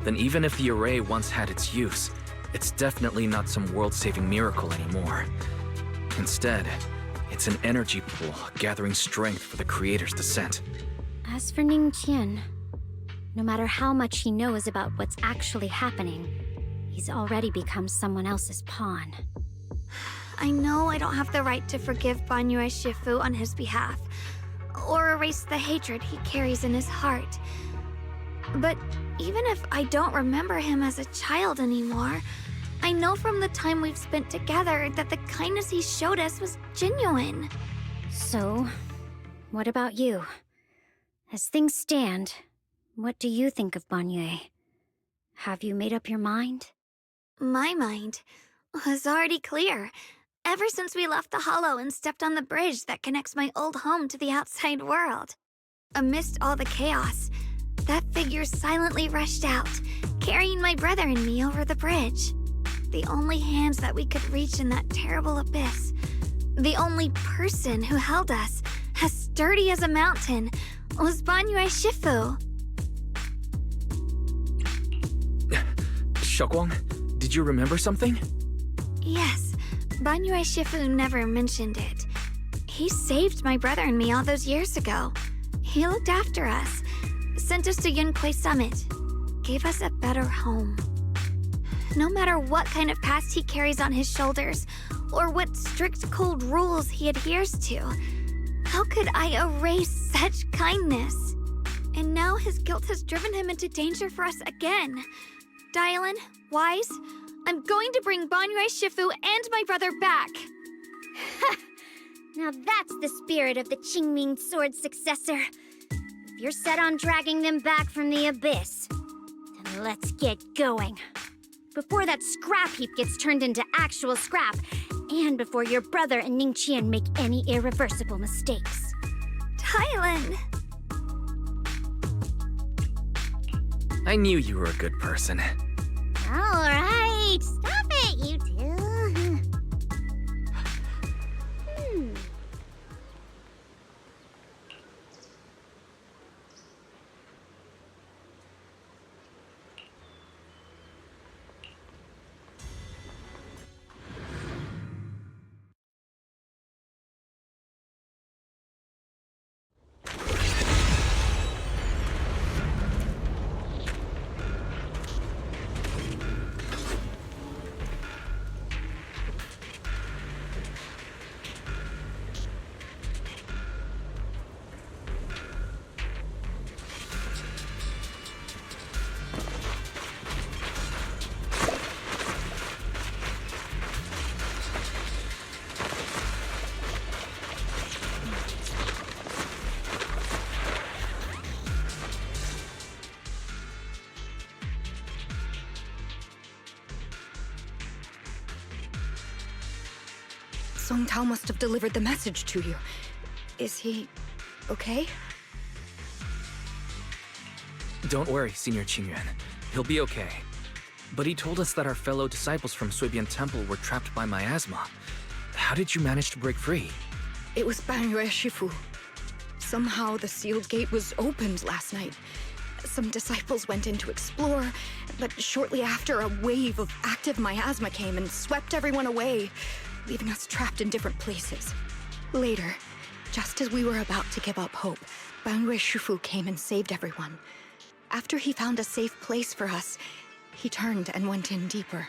then even if the array once had its use, it's definitely not some world-saving miracle anymore. Instead, it's an energy pool gathering strength for the creator's descent. As for Ning Qian, no matter how much he knows about what's actually happening, he's already become someone else's pawn. I know I don't have the right to forgive Banyue Shifu on his behalf, or erase the hatred he carries in his heart. But even if I don't remember him as a child anymore, I know from the time we've spent together that the kindness he showed us was genuine. So, what about you? As things stand, what do you think of Banyue? Have you made up your mind? My mind was already clear. Ever since we left the hollow and stepped on the bridge that connects my old home to the outside world. Amidst all the chaos, that figure silently rushed out, carrying my brother and me over the bridge. The only hands that we could reach in that terrible abyss. The only person who held us, as sturdy as a mountain, was Banyue Shifu. Xiaoguang, did you remember something? Yes, Banyue Shifu never mentioned it. He saved my brother and me all those years ago. He looked after us, sent us to Yunquei Summit, gave us a better home. No matter what kind of past he carries on his shoulders, or what strict cold rules he adheres to, how could I erase such kindness? And now his guilt has driven him into danger for us again. Dylan, Wise, I'm going to bring Banyue Shifu and my brother back. Now that's the spirit of the Qingming Sword successor. If you're set on dragging them back from the abyss, then let's get going. Before that scrap heap gets turned into actual scrap, and before your brother and Ningqian make any irreversible mistakes. Dylan! I knew you were a good person. All right, stop it, you two. Song Tao must have delivered the message to you. Is he okay? Don't worry, Senior Qingyuan. He'll be okay. But he told us that our fellow disciples from Suibian Temple were trapped by miasma. How did you manage to break free? It was Banyue Shifu. Somehow the sealed gate was opened last night. Some disciples went in to explore, but shortly after, a wave of active miasma came and swept everyone away, leaving us trapped in different places. Later, just as we were about to give up hope, Banyue Shifu came and saved everyone. After he found a safe place for us, he turned and went in deeper.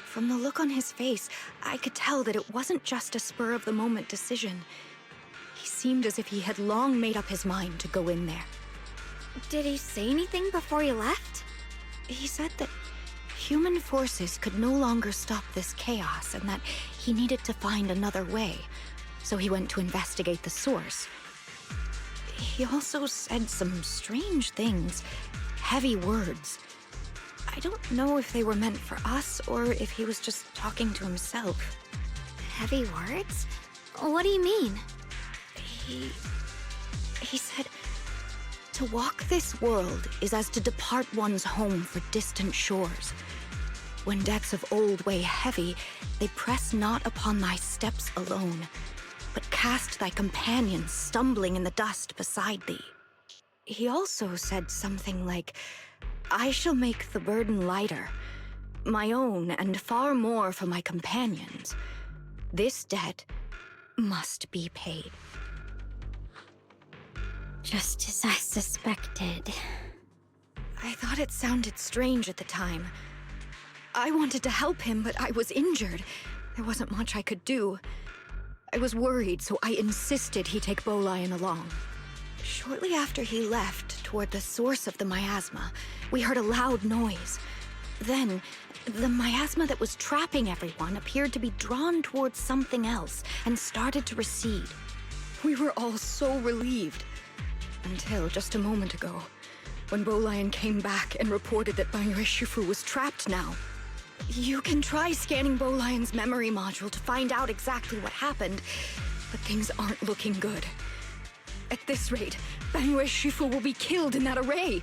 From the look on his face, I could tell that it wasn't just a spur-of-the-moment decision. He seemed as if he had long made up his mind to go in there. Did he say anything before he left? He said that human forces could no longer stop this chaos and that he needed to find another way, so he went to investigate the source. He also said some strange things, heavy words. I don't know if they were meant for us or if he was just talking to himself. Heavy words? What do you mean? He said, to walk this world is as to depart one's home for distant shores. When debts of old weigh heavy, they press not upon thy steps alone, but cast thy companions stumbling in the dust beside thee. He also said something like, I shall make the burden lighter, my own and far more for my companions. This debt must be paid. Just as I suspected. I thought it sounded strange at the time. I wanted to help him, but I was injured. There wasn't much I could do. I was worried, so I insisted he take Bolian along. Shortly after he left, toward the source of the miasma, we heard a loud noise. Then, the miasma that was trapping everyone appeared to be drawn towards something else and started to recede. We were all so relieved. Until just a moment ago, when Bolian came back and reported that Banyue Shifu was trapped now. You can try scanning Bolion's memory module to find out exactly what happened, but things aren't looking good. At this rate, Banyue Shifu will be killed in that array.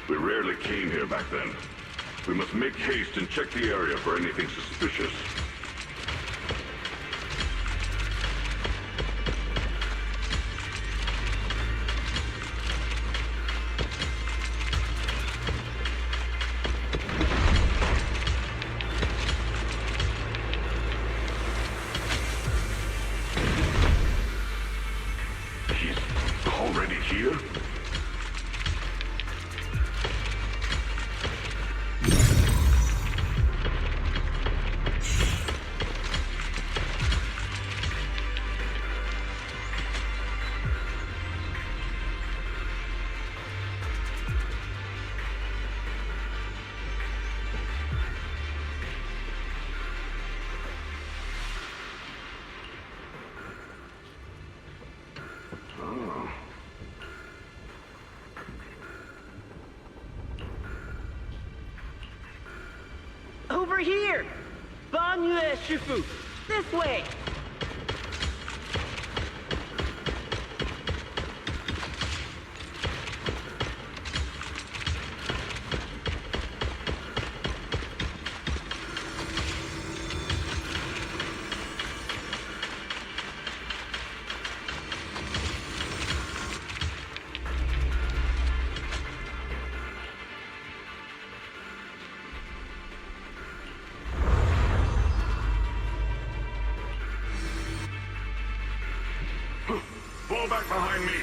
We rarely came here back then. We must make haste and check the area for anything suspicious. He's already here? Over here! Banyue Shifu! This way! Fall back behind me!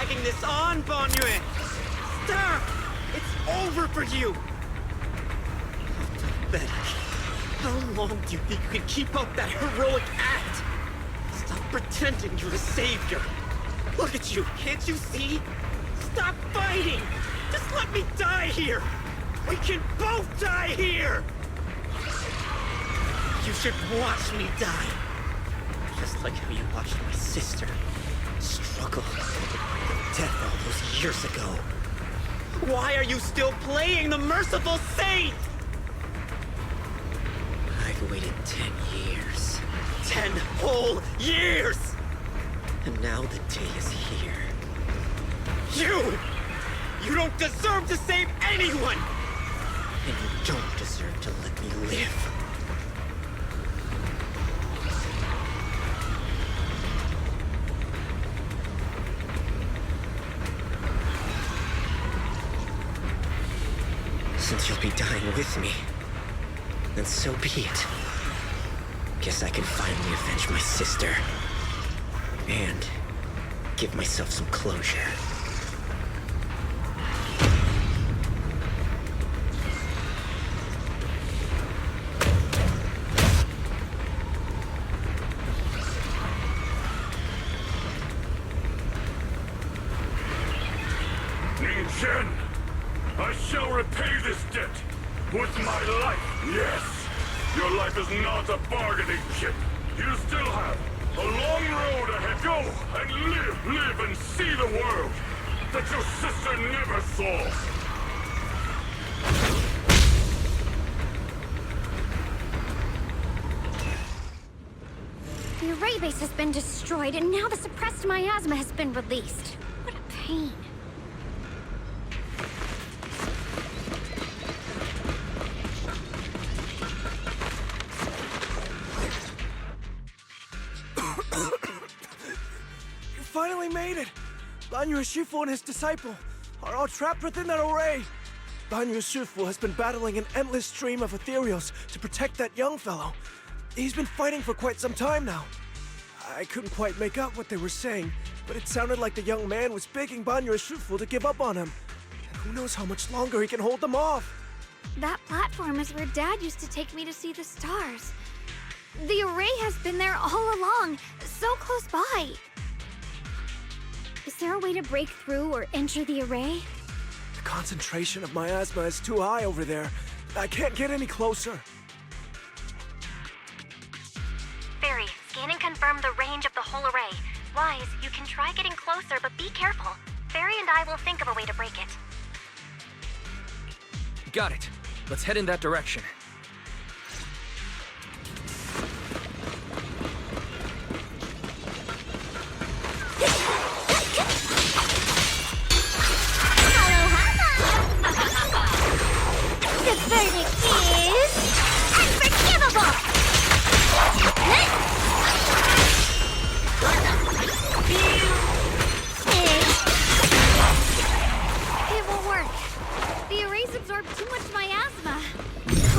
dragging this on, Banyue! Stop! It's over for you! Pathetic. How long do you think you can keep up that heroic act? Stop pretending you're a savior. Look at you, can't you see? Stop fighting! Just let me die here! We can both die here! You should watch me die. Just like how you watched my sister struggle with death all those years ago. Why are you still playing the merciful saint? I've waited 10 years. 10 whole years! And now the day is here. You don't deserve to save anyone! And you don't deserve to let me live. Since you'll be dying with me, then so be it. Guess I can finally avenge my sister. And give myself some closure. Ningen, I shall repay this debt with my life. Yes, your life is not a bargaining chip. You still have a long road ahead. Go and live and see the world that your sister never saw. The array base has been destroyed, and now the suppressed miasma has been released. What a pain. Finally made it! Banyue Shifu and his disciple are all trapped within that array. Banyue Shifu has been battling an endless stream of ethereals to protect that young fellow. He's been fighting for quite some time now. I couldn't quite make out what they were saying, but it sounded like the young man was begging Banyue Shifu to give up on him. And who knows how much longer he can hold them off. That platform is where Dad used to take me to see the stars. The array has been there all along, so close by. Is there a way to break through or enter the array? The concentration of miasma is too high over there. I can't get any closer. Barry, scan and confirm the range of the whole array. Wise, you can try getting closer, but be careful. Barry and I will think of a way to break it. Got it. Let's head in that direction. The verdict is unforgivable! It won't work. The arrays absorb too much miasma.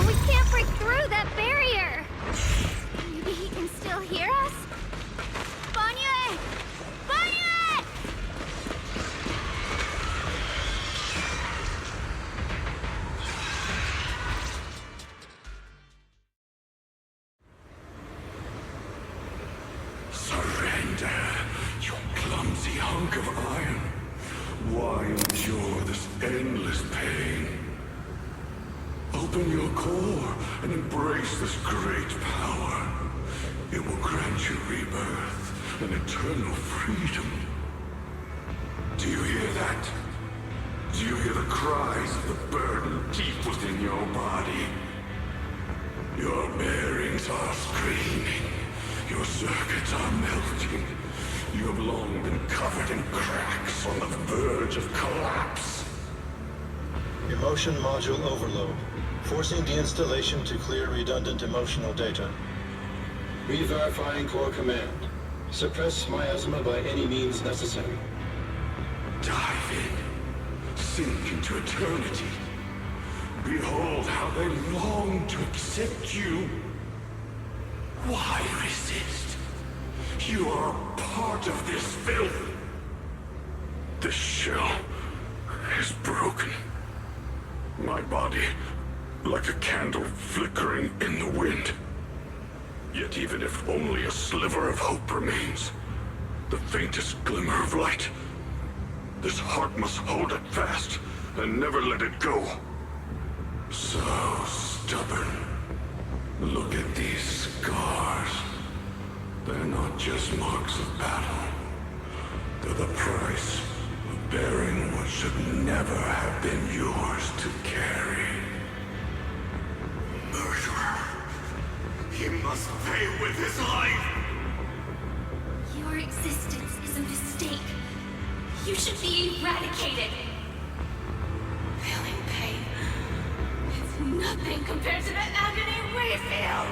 We can't break through that barrier. Maybe he can still hear us? Banyue! Banyue! Surrender, you clumsy hunk of iron. Why endure this endless pain? Open your core and embrace this great power. It will grant you rebirth and eternal freedom. Do you hear that? Do you hear the cries of the burden deep within your body? Your bearings are screaming. Your circuits are melting. You have long been covered in cracks on the verge of collapse. Emotion module overload. Forcing deinstallation to clear redundant emotional data. Re-verifying core command. Suppress miasma by any means necessary. Dive in. Sink into eternity. Behold how they long to accept you. Why resist? You are part of this filth. This shell is broken. My body, like a candle flickering in the wind. Yet even if only a sliver of hope remains, the faintest glimmer of light, this heart must hold it fast and never let it go. So stubborn. Look at these scars. They're not just marks of battle. They're the price of bearing what should never have been yours to carry. Murderer. He must pay with his life. Your existence is a mistake. You should be eradicated. Feeling pain. It's nothing compared to the agony we feel.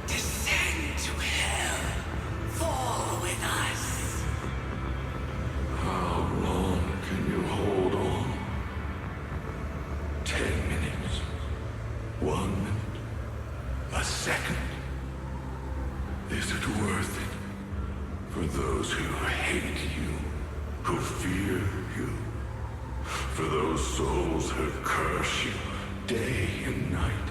Descend to hell. Fall with us. How long can you hold on? 10 minutes. 1 minute. A second. Is it worth it? For those who hate you, who fear you, for those souls who curse you day and night,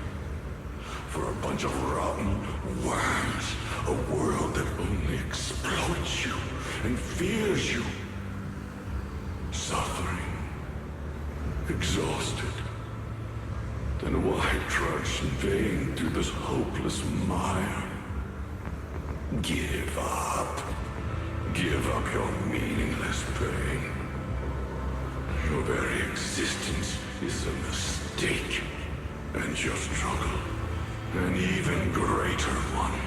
for a bunch of rotten worms, a world that only exploits you and fears you, suffering, exhausted, then why trudge in vain through this hopeless mire? Give up. Give up your meaningless pain. Your very existence is a mistake, and your struggle, an even greater one.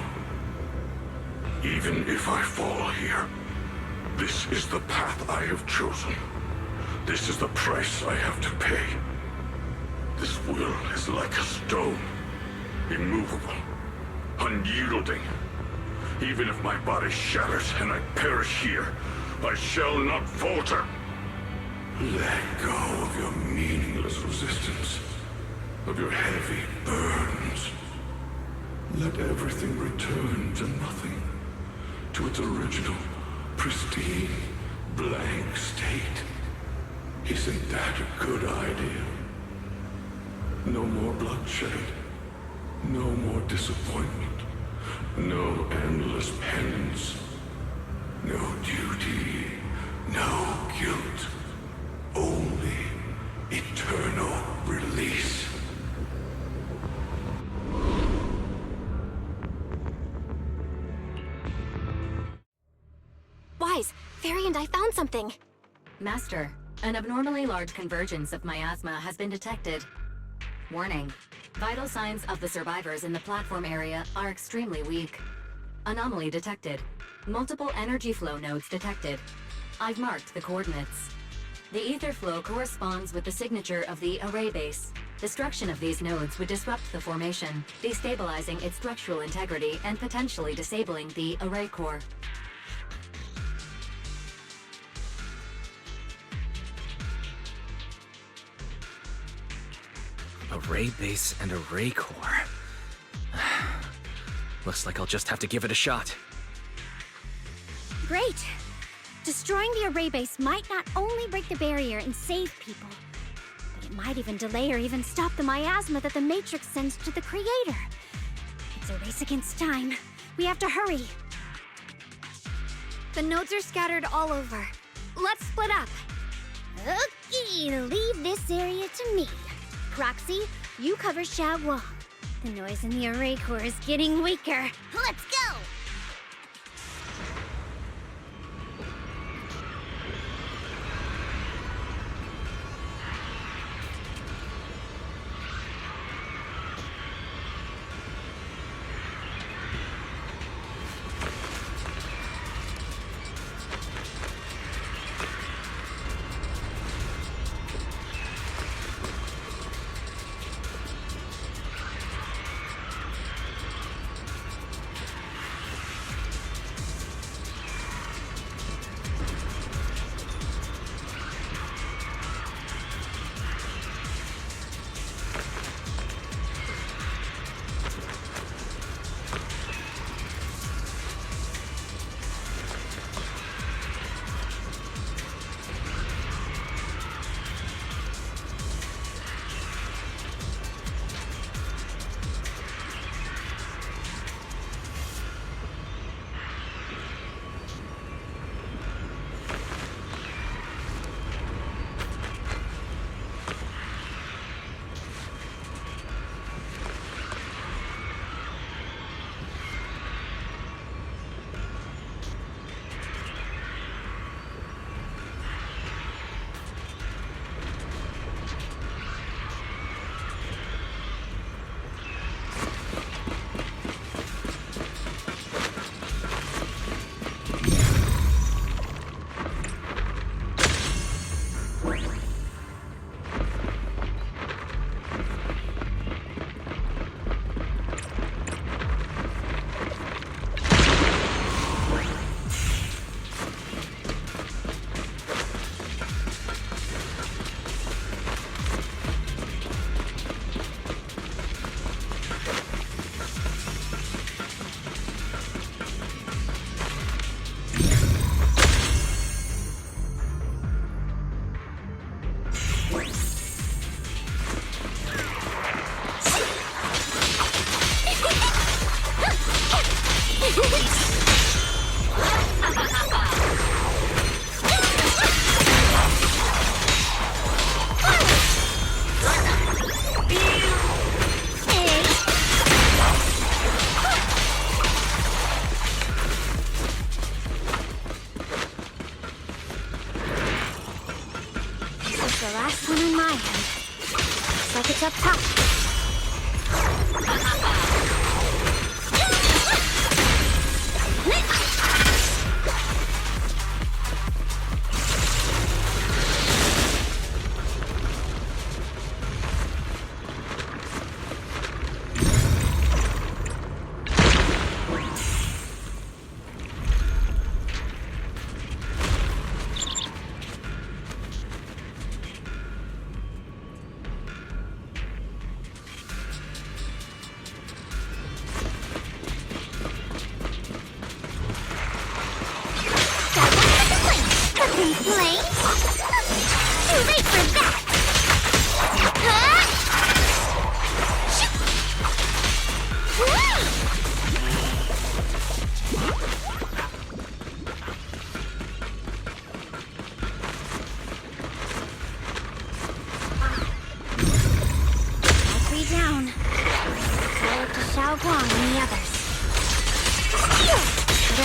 Even if I fall here, this is the path I have chosen. This is the price I have to pay. This will is like a stone, immovable, unyielding. Even if my body shatters and I perish here, I shall not falter. Let go of your meaningless resistance, of your heavy burdens. Let everything return to nothing, to its original, pristine, blank state. Isn't that a good idea? No more bloodshed, no more disappointment. No endless penance, no duty, no guilt, only eternal release. Wise, Fairy and I found something. Master, an abnormally large convergence of miasma has been detected. Warning. Vital signs of the survivors in the platform area are extremely weak. Anomaly detected. Multiple energy flow nodes detected. I've marked the coordinates. The ether flow corresponds with the signature of the array base. Destruction of these nodes would disrupt the formation, destabilizing its structural integrity and potentially disabling the array core. Array base and array core. Looks like I'll just have to give it a shot. Great! Destroying the array base might not only break the barrier and save people, but it might even delay or even stop the miasma that the Matrix sends to the Creator. It's a race against time. We have to hurry. The nodes are scattered all over. Let's split up. Okay, leave this area to me. Proxy, you cover Xiaoguang. The noise in the array core is getting weaker. Let's go! This one on my end. Looks like it's up top.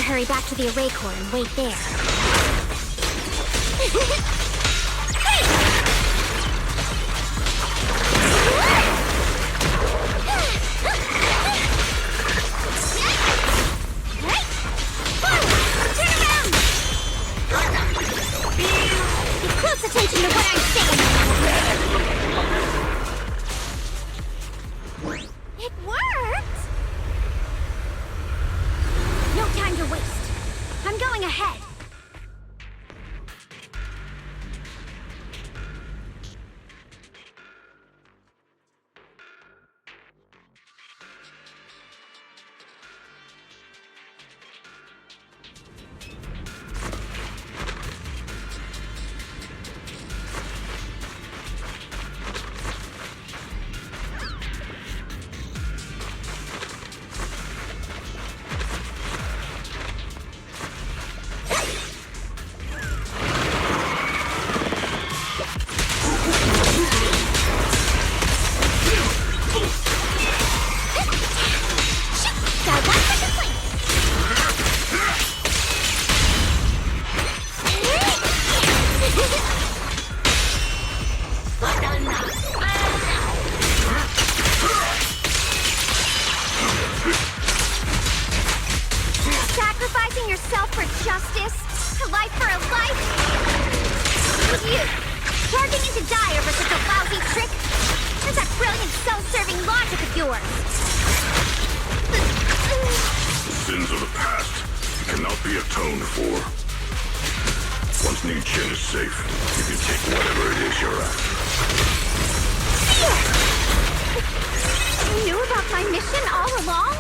Hurry back to the array core and wait there. Pay close attention to what I'm saying. It worked! No time to waste. I'm going ahead. Sacrificing yourself for justice? A life for a life? You! Charging into die over such a lousy trick? Where's that brilliant self-serving logic of yours? The sins of the past cannot be atoned for. Once Nichin is safe, you can take whatever it is you're after. You knew about my mission all along?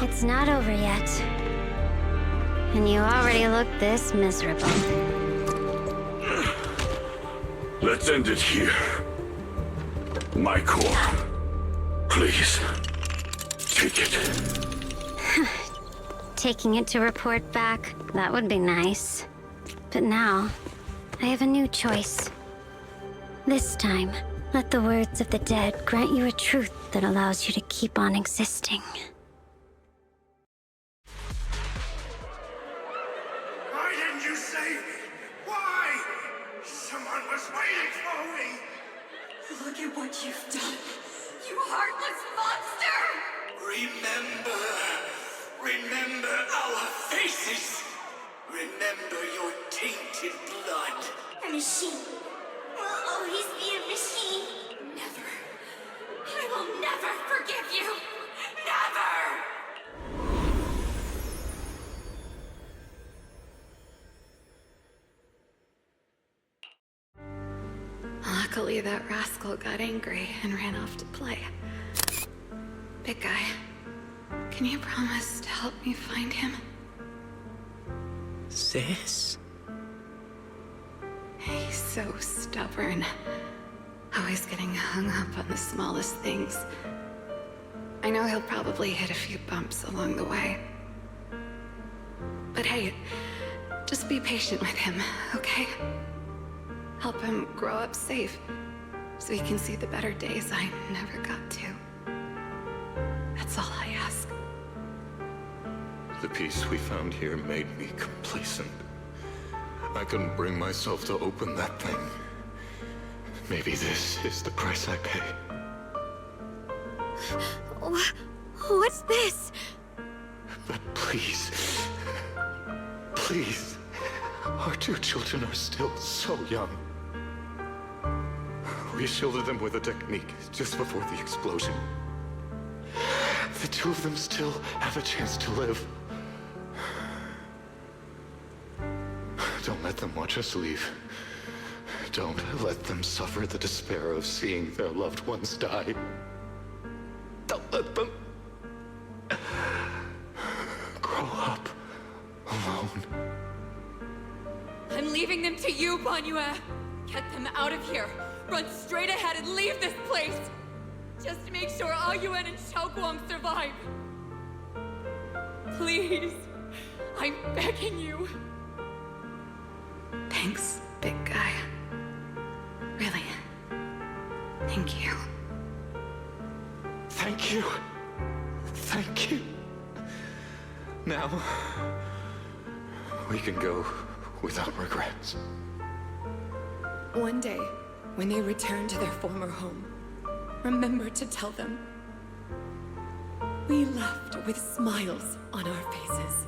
It's not over yet. And you already look this miserable. Let's end it here. My core. Please. Take it. Taking it to report back, that would be nice. But now, I have a new choice. This time, let the words of the dead grant you a truth that allows you to keep on existing. Why didn't you save me? Why? Someone was waiting for me. Look at what you've done, you heartless monster! Remember our faces. Remember your tainted blood. A machine will always be a machine. Never. I will never forgive you. Never! Luckily, that rascal got angry and ran off to play. Big guy. Can you promise to help me find him? Sis? He's so stubborn. Always getting hung up on the smallest things. I know he'll probably hit a few bumps along the way. But hey, just be patient with him, okay? Help him grow up safe, so he can see the better days I never got to. That's all I ask. The peace we found here made me complacent. I couldn't bring myself to open that thing. Maybe this is the price I pay. What's this? But please, please, our two children are still so young. We shielded them with a technique just before the explosion. The two of them still have a chance to live. Don't let them watch us leave. Don't let them suffer the despair of seeing their loved ones die. Don't let them grow up alone. I'm leaving them to you, Banyue. Get them out of here. Run straight ahead and leave this place. Just to make sure Ayuan and Xiaoguang survive. Please. I'm begging you. Thanks, big guy. Really. Thank you. Thank you. Thank you. Now, we can go without regrets. One day, when they return to their former home, remember to tell them we left with smiles on our faces.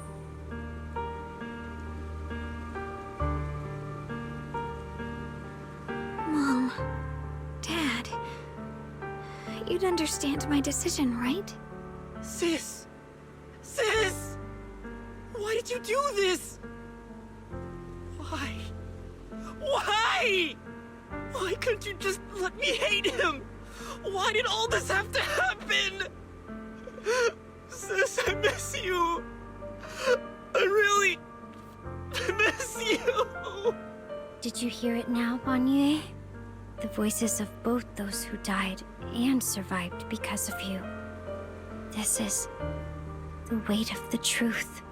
Mom, Dad, you'd understand my decision, right? Sis! Sis! Why did you do this? Why? Why? Why couldn't you just let me hate him? Why did all this have to happen? Sis, I miss you. I really miss you. Did you hear it now, Banyue? The voices of both those who died and survived because of you. This is the weight of the truth.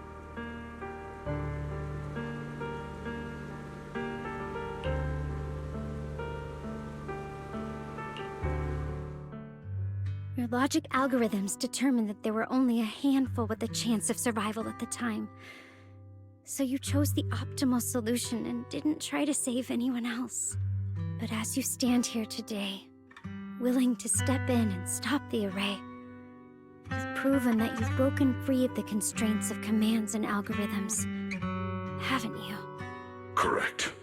Your logic algorithms determined that there were only a handful with a chance of survival at the time. So you chose the optimal solution and didn't try to save anyone else. But as you stand here today, willing to step in and stop the array, you've proven that you've broken free of the constraints of commands and algorithms, haven't you? Correct.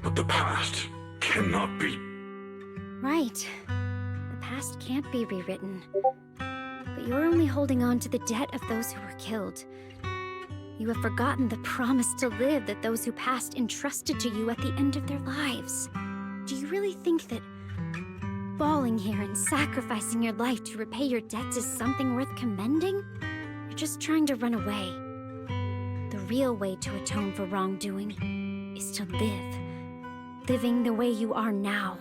But the past cannot be... Right. The past can't be rewritten. But you're only holding on to the debt of those who were killed. You have forgotten the promise to live that those who passed entrusted to you at the end of their lives. Do you really think that falling here and sacrificing your life to repay your debts is something worth commending? You're just trying to run away. The real way to atone for wrongdoing is to live. Living the way you are now.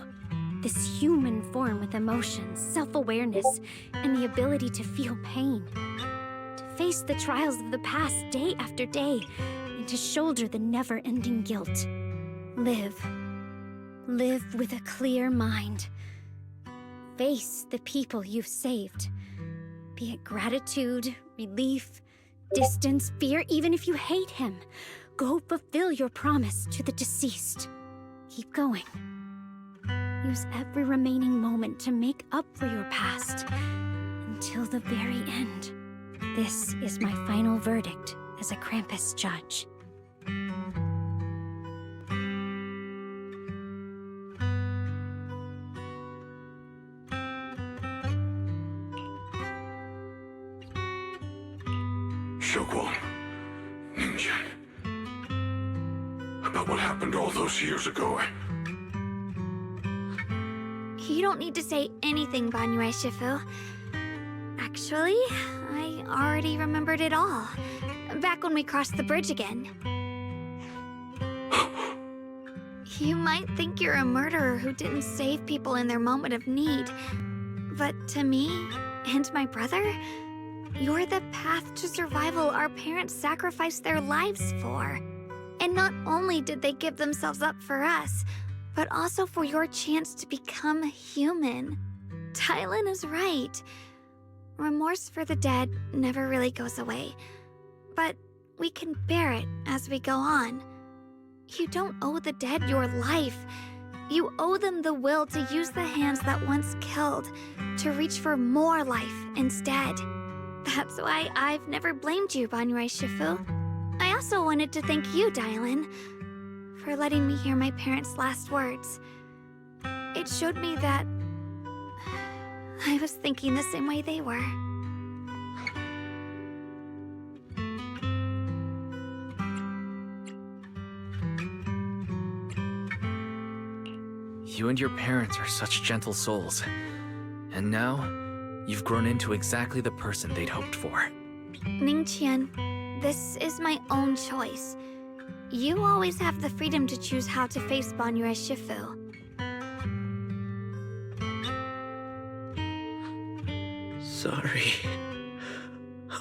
This human form with emotions, self-awareness, and the ability to feel pain. To face the trials of the past day after day, and to shoulder the never-ending guilt. Live. Live with a clear mind. Face the people you've saved. Be it gratitude, relief, distance, fear, even if you hate him. Go fulfill your promise to the deceased. Keep going. Use every remaining moment to make up for your past, until the very end. This is my final verdict as a Krampus judge. Xiaoguang, Ninjan. About what happened all those years ago, You don't need to say anything, Banyue Shifu. Actually, I already remembered it all. Back when we crossed the bridge again. You might think you're a murderer who didn't save people in their moment of need. But to me, and my brother, you're the path to survival our parents sacrificed their lives for. And not only did they give themselves up for us, but also for your chance to become human. Dylan is right. Remorse for the dead never really goes away. But we can bear it as we go on. You don't owe the dead your life. You owe them the will to use the hands that once killed, to reach for more life instead. That's why I've never blamed you, Banyue Shifu. I also wanted to thank you, Dylan, for letting me hear my parents' last words. It showed me that I was thinking the same way they were. You and your parents are such gentle souls. And now, you've grown into exactly the person they'd hoped for. Ningqian, this is my own choice. You always have the freedom to choose how to face Banyue Shifu. Sorry.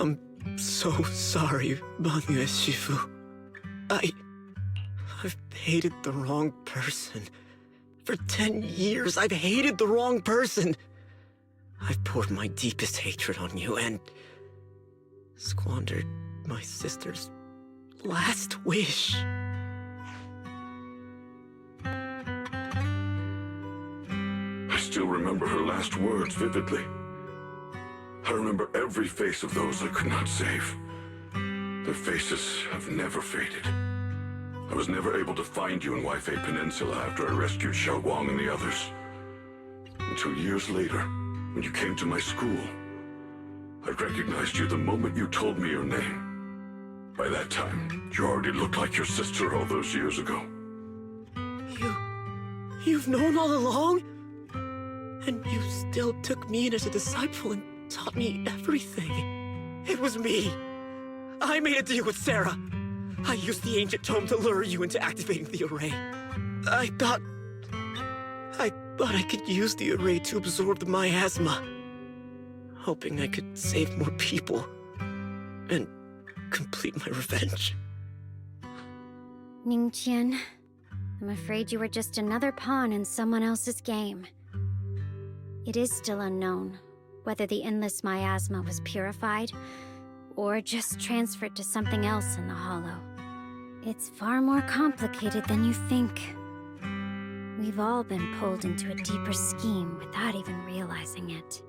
I'm so sorry, Banyue Shifu. I've hated the wrong person. For 10 years, I've hated the wrong person. I've poured my deepest hatred on you and squandered my sister's last wish. I still remember her last words vividly. I remember every face of those I could not save. Their faces have never faded. I was never able to find you in Waifei Peninsula after I rescued Xiaoguang and the others. Until years later, when you came to my school, I recognized you the moment you told me your name. By that time, you already looked like your sister all those years ago. You've known all along? And you still took me in as a disciple and taught me everything. It was me. I made a deal with Sarah. I used the ancient tome to lure you into activating the array. I thought I could use the array to absorb the miasma, hoping I could save more people and complete my revenge. Ningqian, I'm afraid you were just another pawn in someone else's game. It is still unknown whether the endless miasma was purified or just transferred to something else in the Hollow. It's far more complicated than you think. We've all been pulled into a deeper scheme without even realizing it.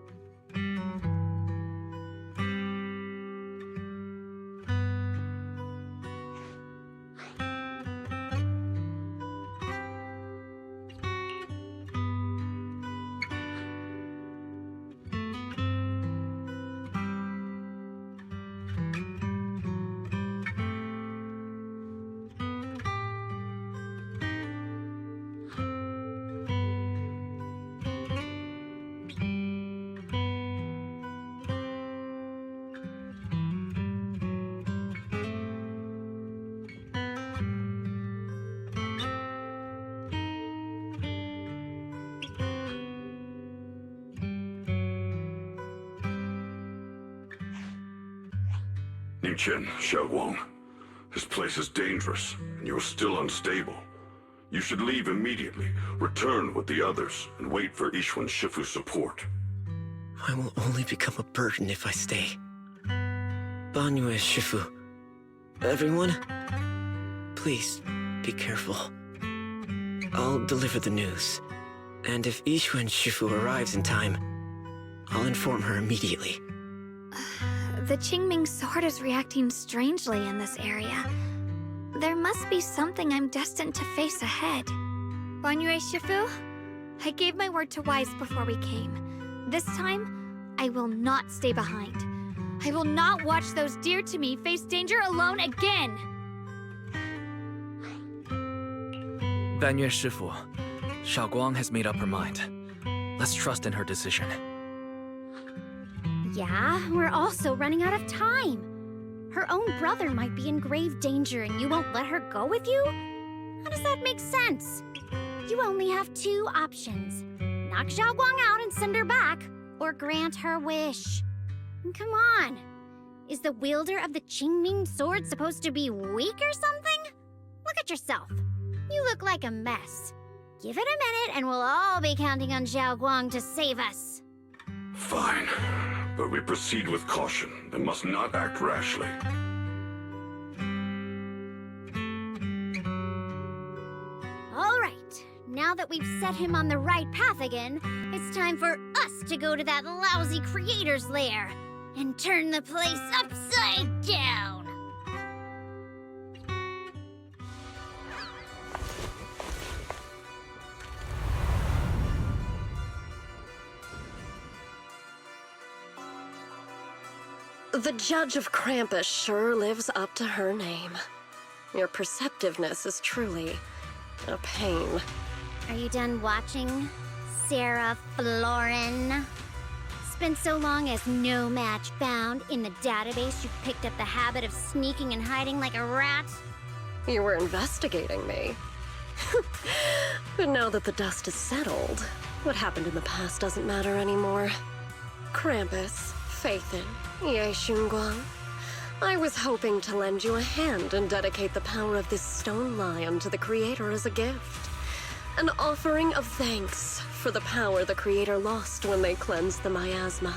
Ningqian, Xiaoguang, this place is dangerous, and you're still unstable. You should leave immediately, return with the others, and wait for Ishwan Shifu's support. I will only become a burden if I stay. Banyue Shifu, everyone, please be careful. I'll deliver the news, and if Ishwan Shifu arrives in time, I'll inform her immediately. The Qingming sword is reacting strangely in this area. There must be something I'm destined to face ahead. Banyue Shifu, I gave my word to Wise before we came. This time, I will not stay behind. I will not watch those dear to me face danger alone again! Banyue Shifu, Xiaoguang has made up her mind. Let's trust in her decision. Yeah, we're also running out of time. Her own brother might be in grave danger and you won't let her go with you? How does that make sense? You only have two options. Knock Xiaoguang out and send her back, or grant her wish. Come on. Is the wielder of the Qingming sword supposed to be weak or something? Look at yourself. You look like a mess. Give it a minute and we'll all be counting on Xiaoguang to save us. Fine, but we proceed with caution and must not act rashly. All right. Now that we've set him on the right path again, it's time for us to go to that lousy creator's lair and turn the place upside down. The Judge of Krampus sure lives up to her name. Your perceptiveness is truly a pain. Are you done watching, Sarah Florin? Spent so long as no match found in the database, you picked up the habit of sneaking and hiding like a rat? You were investigating me. But now that the dust is settled, what happened in the past doesn't matter anymore. Krampus, Faithin, Ye Xunguang. I was hoping to lend you a hand and dedicate the power of this stone lion to the Creator as a gift. An offering of thanks for the power the Creator lost when they cleansed the miasma.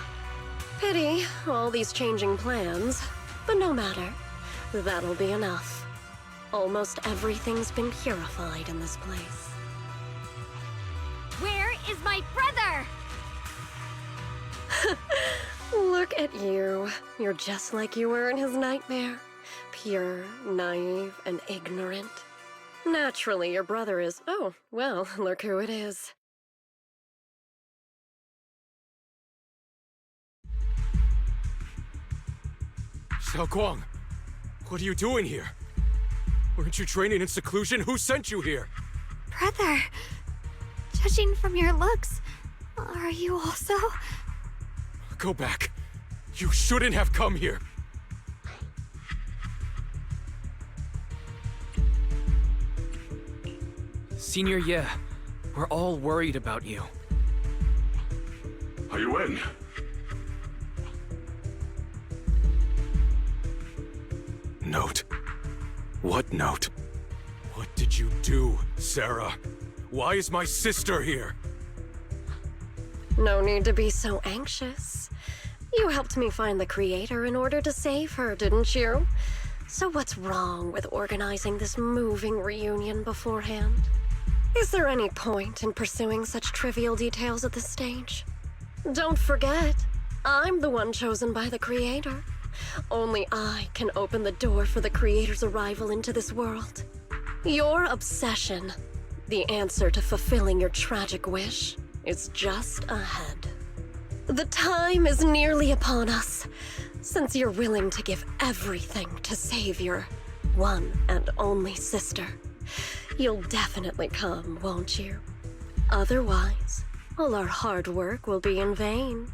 Pity, all these changing plans, but no matter. That'll be enough. Almost everything's been purified in this place. Where is my brother? Look at you. You're just like you were in his nightmare. Pure, naive, and ignorant. Naturally, your brother is... Oh, well, look who it is. Xiaoguang, what are you doing here? Weren't you training in seclusion? Who sent you here? Brother, judging from your looks, are you also? Go back. You shouldn't have come here. Senior Ye, we're all worried about you. Are you in? Note. What note? What did you do, Sarah? Why is my sister here? No need to be so anxious. You helped me find the Creator in order to save her, didn't you? So what's wrong with organizing this moving reunion beforehand? Is there any point in pursuing such trivial details at this stage? Don't forget, I'm the one chosen by the Creator. Only I can open the door for the Creator's arrival into this world. Your obsession, the answer to fulfilling your tragic wish, is just ahead. The time is nearly upon us, since you're willing to give everything to save your one and only sister. You'll definitely come, won't you? Otherwise, all our hard work will be in vain.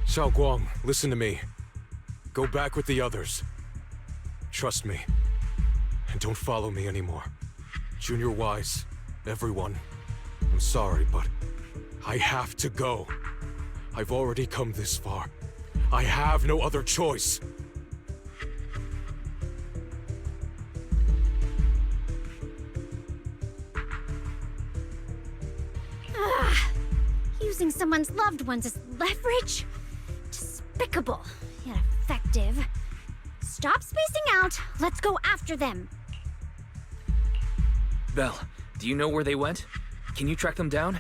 Xiaoguang, listen to me. Go back with the others. Trust me. And don't follow me anymore. Junior Wise, everyone. I'm sorry, but I have to go. I've already come this far. I have no other choice. Using someone's loved ones as leverage? Despicable, yet effective. Stop spacing out. Let's go after them. Belle, do you know where they went? Can you track them down?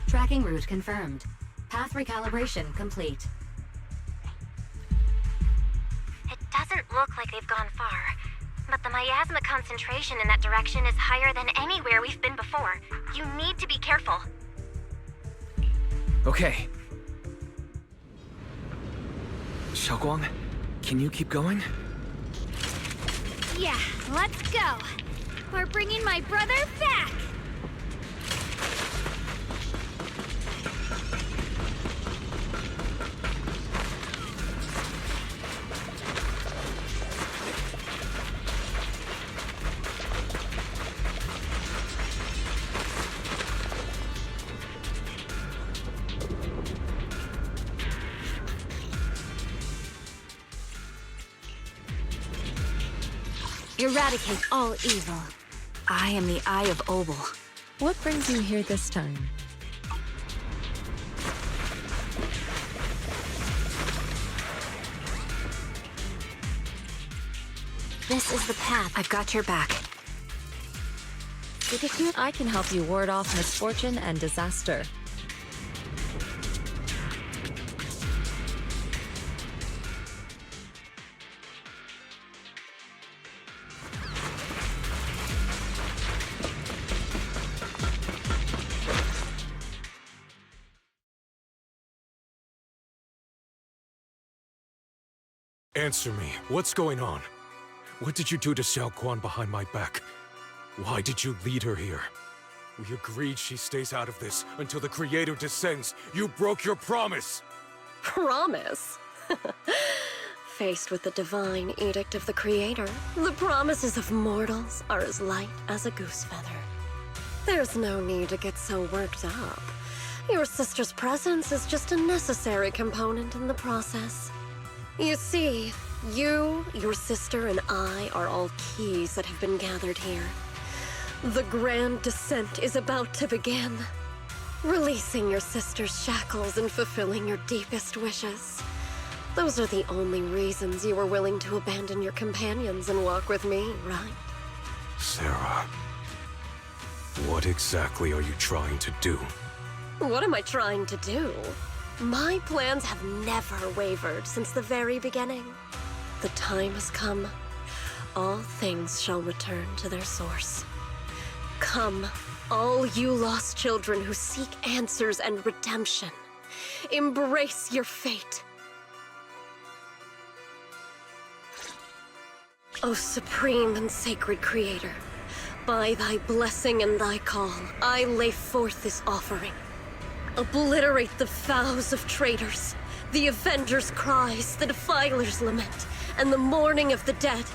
Tracking route confirmed. Path recalibration complete. It doesn't look like they've gone far, but the miasma concentration in that direction is higher than anywhere we've been before. You need to be careful. Okay. Xiaoguang, can you keep going? Yeah, let's go. for bringing my brother back! Eradicate all evil. I am the Eye of Obel. What brings you here this time? This is the path. I've got your back. I can help you ward off misfortune and disaster. Answer me. What's going on? What did you do to Xiao Guan behind my back? Why did you lead her here? We agreed she stays out of this until the Creator descends. You broke your promise! Promise? Faced with the divine edict of the Creator, the promises of mortals are as light as a goose feather. There's no need to get so worked up. Your sister's presence is just a necessary component in the process. You see, you, your sister, and I are all keys that have been gathered here. The grand descent is about to begin. Releasing your sister's shackles and fulfilling your deepest wishes. Those are the only reasons you were willing to abandon your companions and walk with me, right? Sarah, what exactly are you trying to do? What am I trying to do? My plans have never wavered since the very beginning. The time has come. All things shall return to their source. Come, all you lost children who seek answers and redemption. Embrace your fate. O supreme and sacred Creator, by thy blessing and thy call, I lay forth this offering. Obliterate the vows of traitors, the avengers' cries, the defilers' lament, and the mourning of the dead.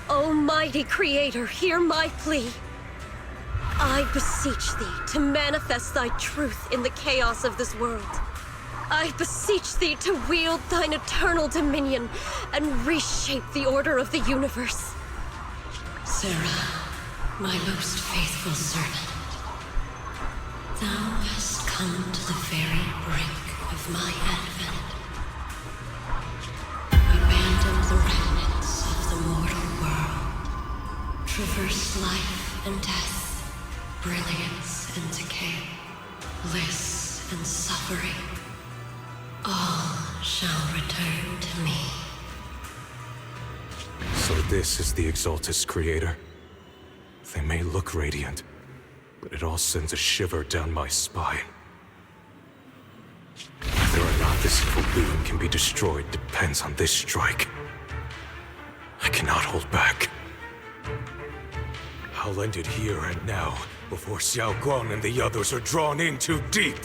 Almighty Creator, hear my plea. I beseech thee to manifest thy truth in the chaos of this world. I beseech thee to wield thine eternal dominion and reshape the order of the universe. Sarah, my most faithful servant, thou hast come to the very brink of my advent. Abandon the remnants of the mortal world. Traverse life and death, brilliance and decay, bliss and suffering. All shall return to me. So this is the Exaltus Creator. They may look radiant, but it all sends a shiver down my spine. Whether or not this evil being can be destroyed depends on this strike. I cannot hold back. I'll end it here and now, before Xiao Guang and the others are drawn in too deep.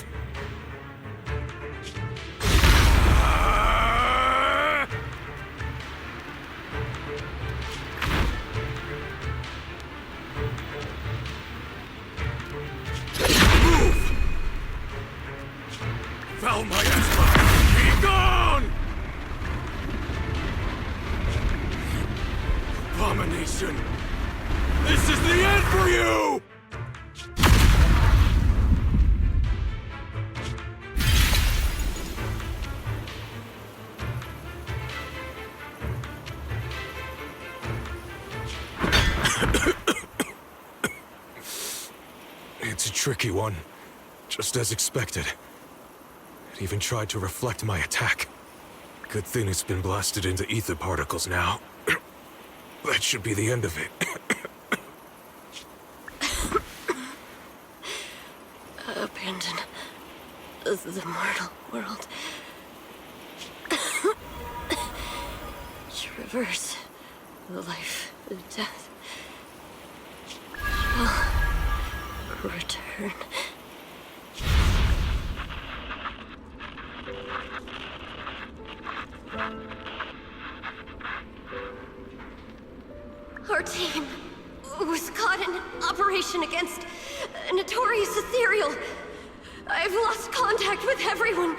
Foul my ass! Be gone! Abomination! This is the end for you! It's a tricky one, just as expected. It even tried to reflect my attack. Good thing it's been blasted into ether particles now. That should be the end of it. Abandon the mortal world. Traverse life and death. return. Our team was caught in an operation against a notorious ethereal. I've lost contact with everyone.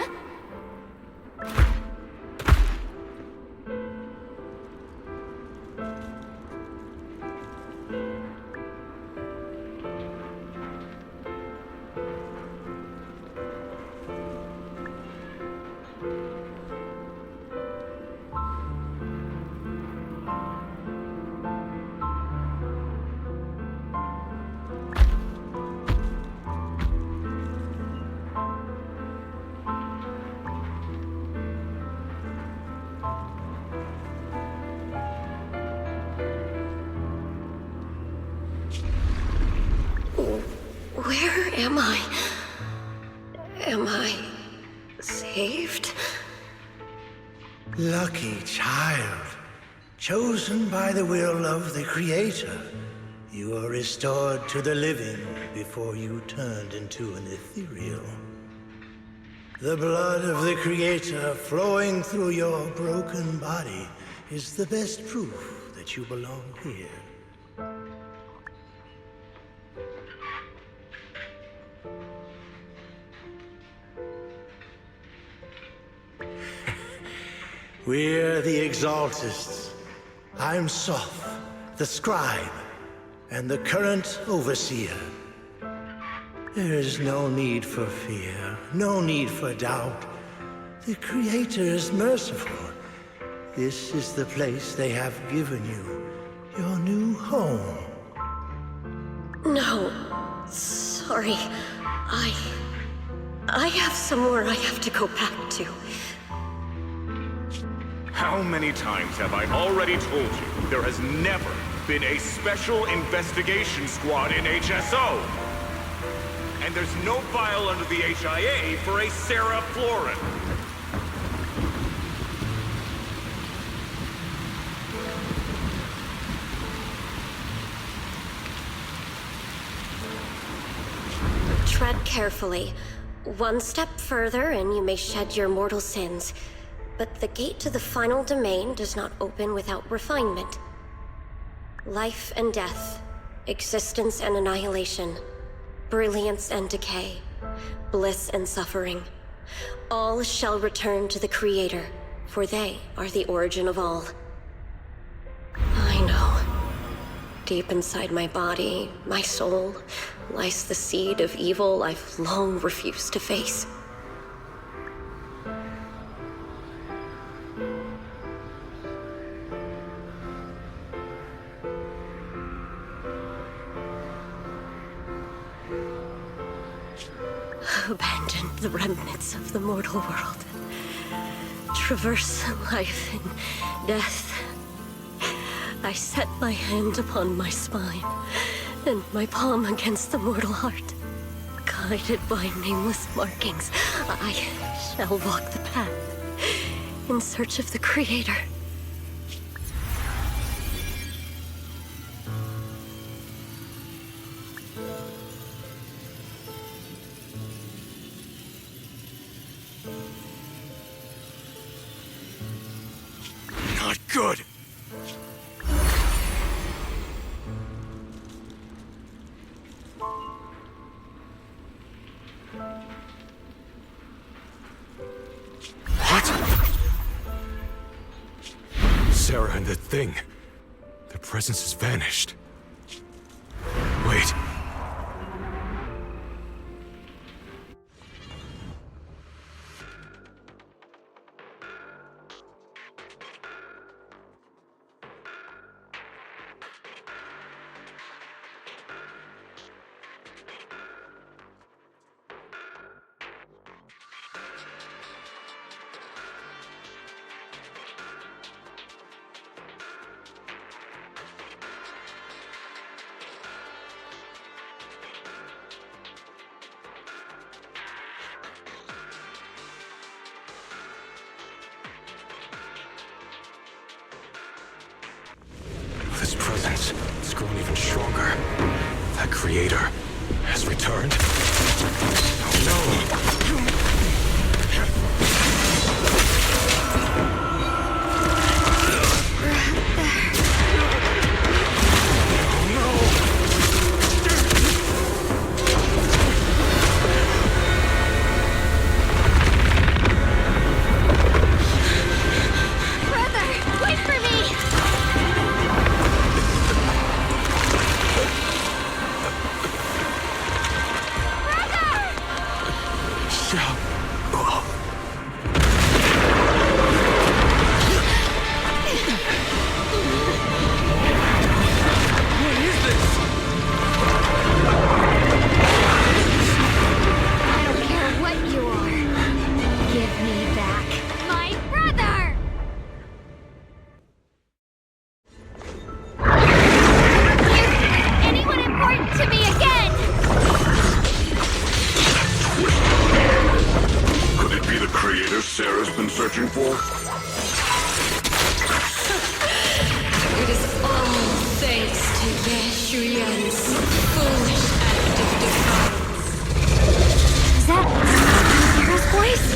Where am I? Am I saved? Lucky child, chosen by the will of the Creator, you are restored to the living before you turned into an ethereal. The blood of the Creator flowing through your broken body is the best proof that you belong here. We're the Exaltists. I'm Soth, the Scribe, and the current Overseer. There is no need for fear, no need for doubt. The Creator is merciful. This is the place they have given you, your new home. No, sorry. I have somewhere I have to go back to. How many times have I already told you there has never been a special investigation squad in HSO? And there's no file under the HIA for a Sarah Florin. Tread carefully. One step further and you may shed your mortal sins. But the gate to the final domain does not open without refinement. Life and death, existence and annihilation, brilliance and decay, bliss and suffering. All shall return to the Creator, for they are the origin of all. I know. Deep inside my body, my soul, lies the seed of evil I've long refused to face. Abandon the remnants of the mortal world. Traverse life and death. I set my hand upon my spine, and my palm against the mortal heart. Guided by nameless markings, I shall walk the path in search of the Creator. Not good! Sarah and the thing. Their presence has vanished. Wait. This presence has grown even stronger. That Creator, has returned. Oh no! searching for? It is all thanks to Yeshuyan's foolish act of defiance. Is that Sarah's voice?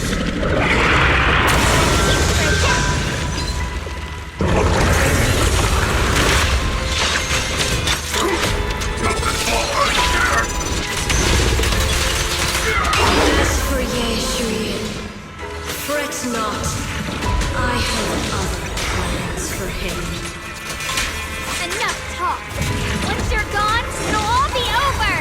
As for Yeshuyan, fret not. I have other plans for him. Enough talk. Once you're gone, it'll all be over.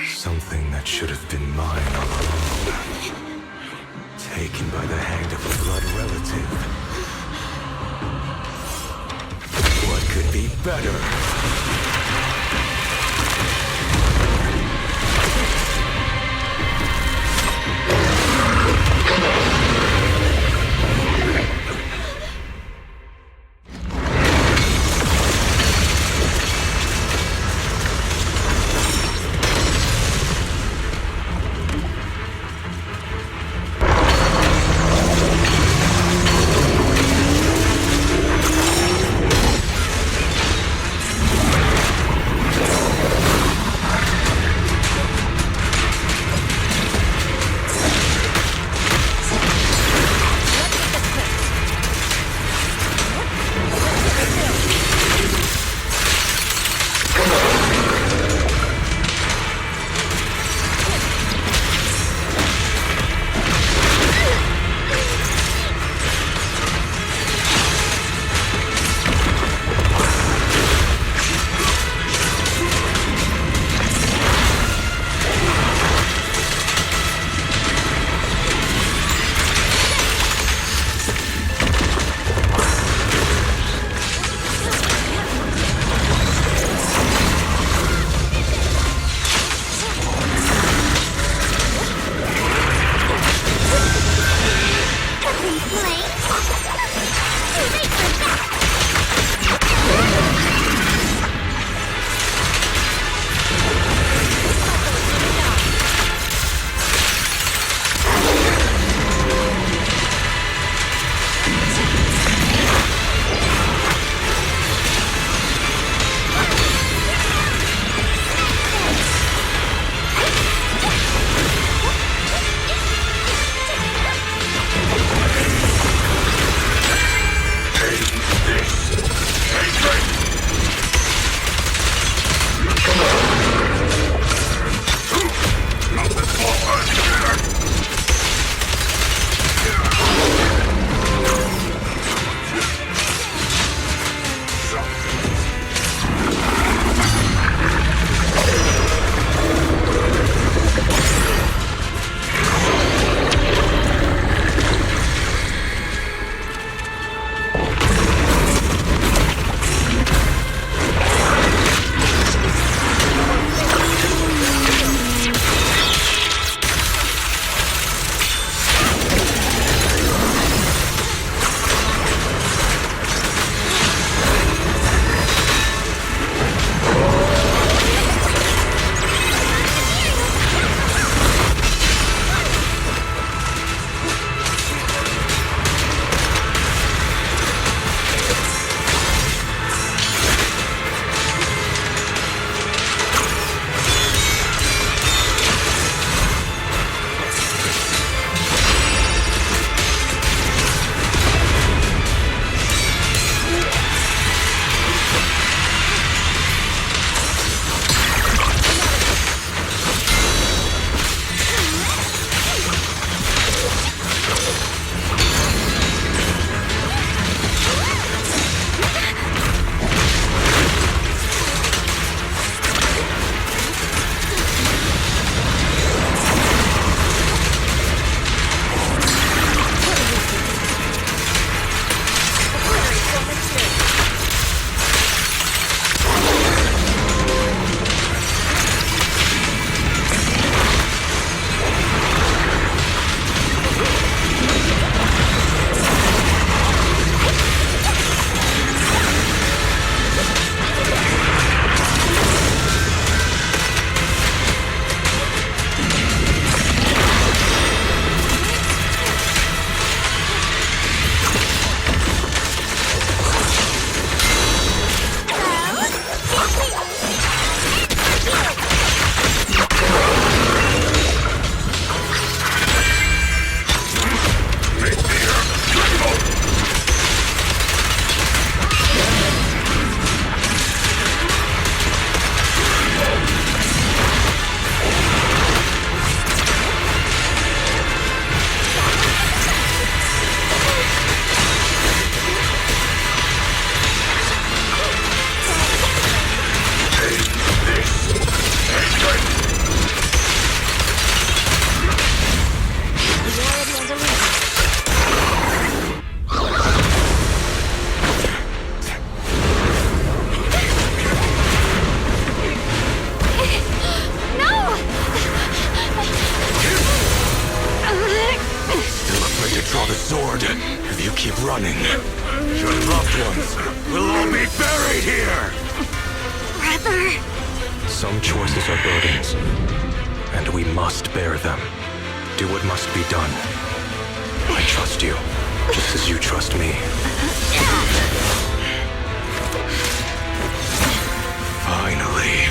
Something that should have been mine all along. Taken by the hand of a blood relative. What could be better? draw the sword if you keep running. Your loved ones will all be buried here! Brother! Some choices are burdens, and we must bear them. Do what must be done. I trust you, just as you trust me. Finally.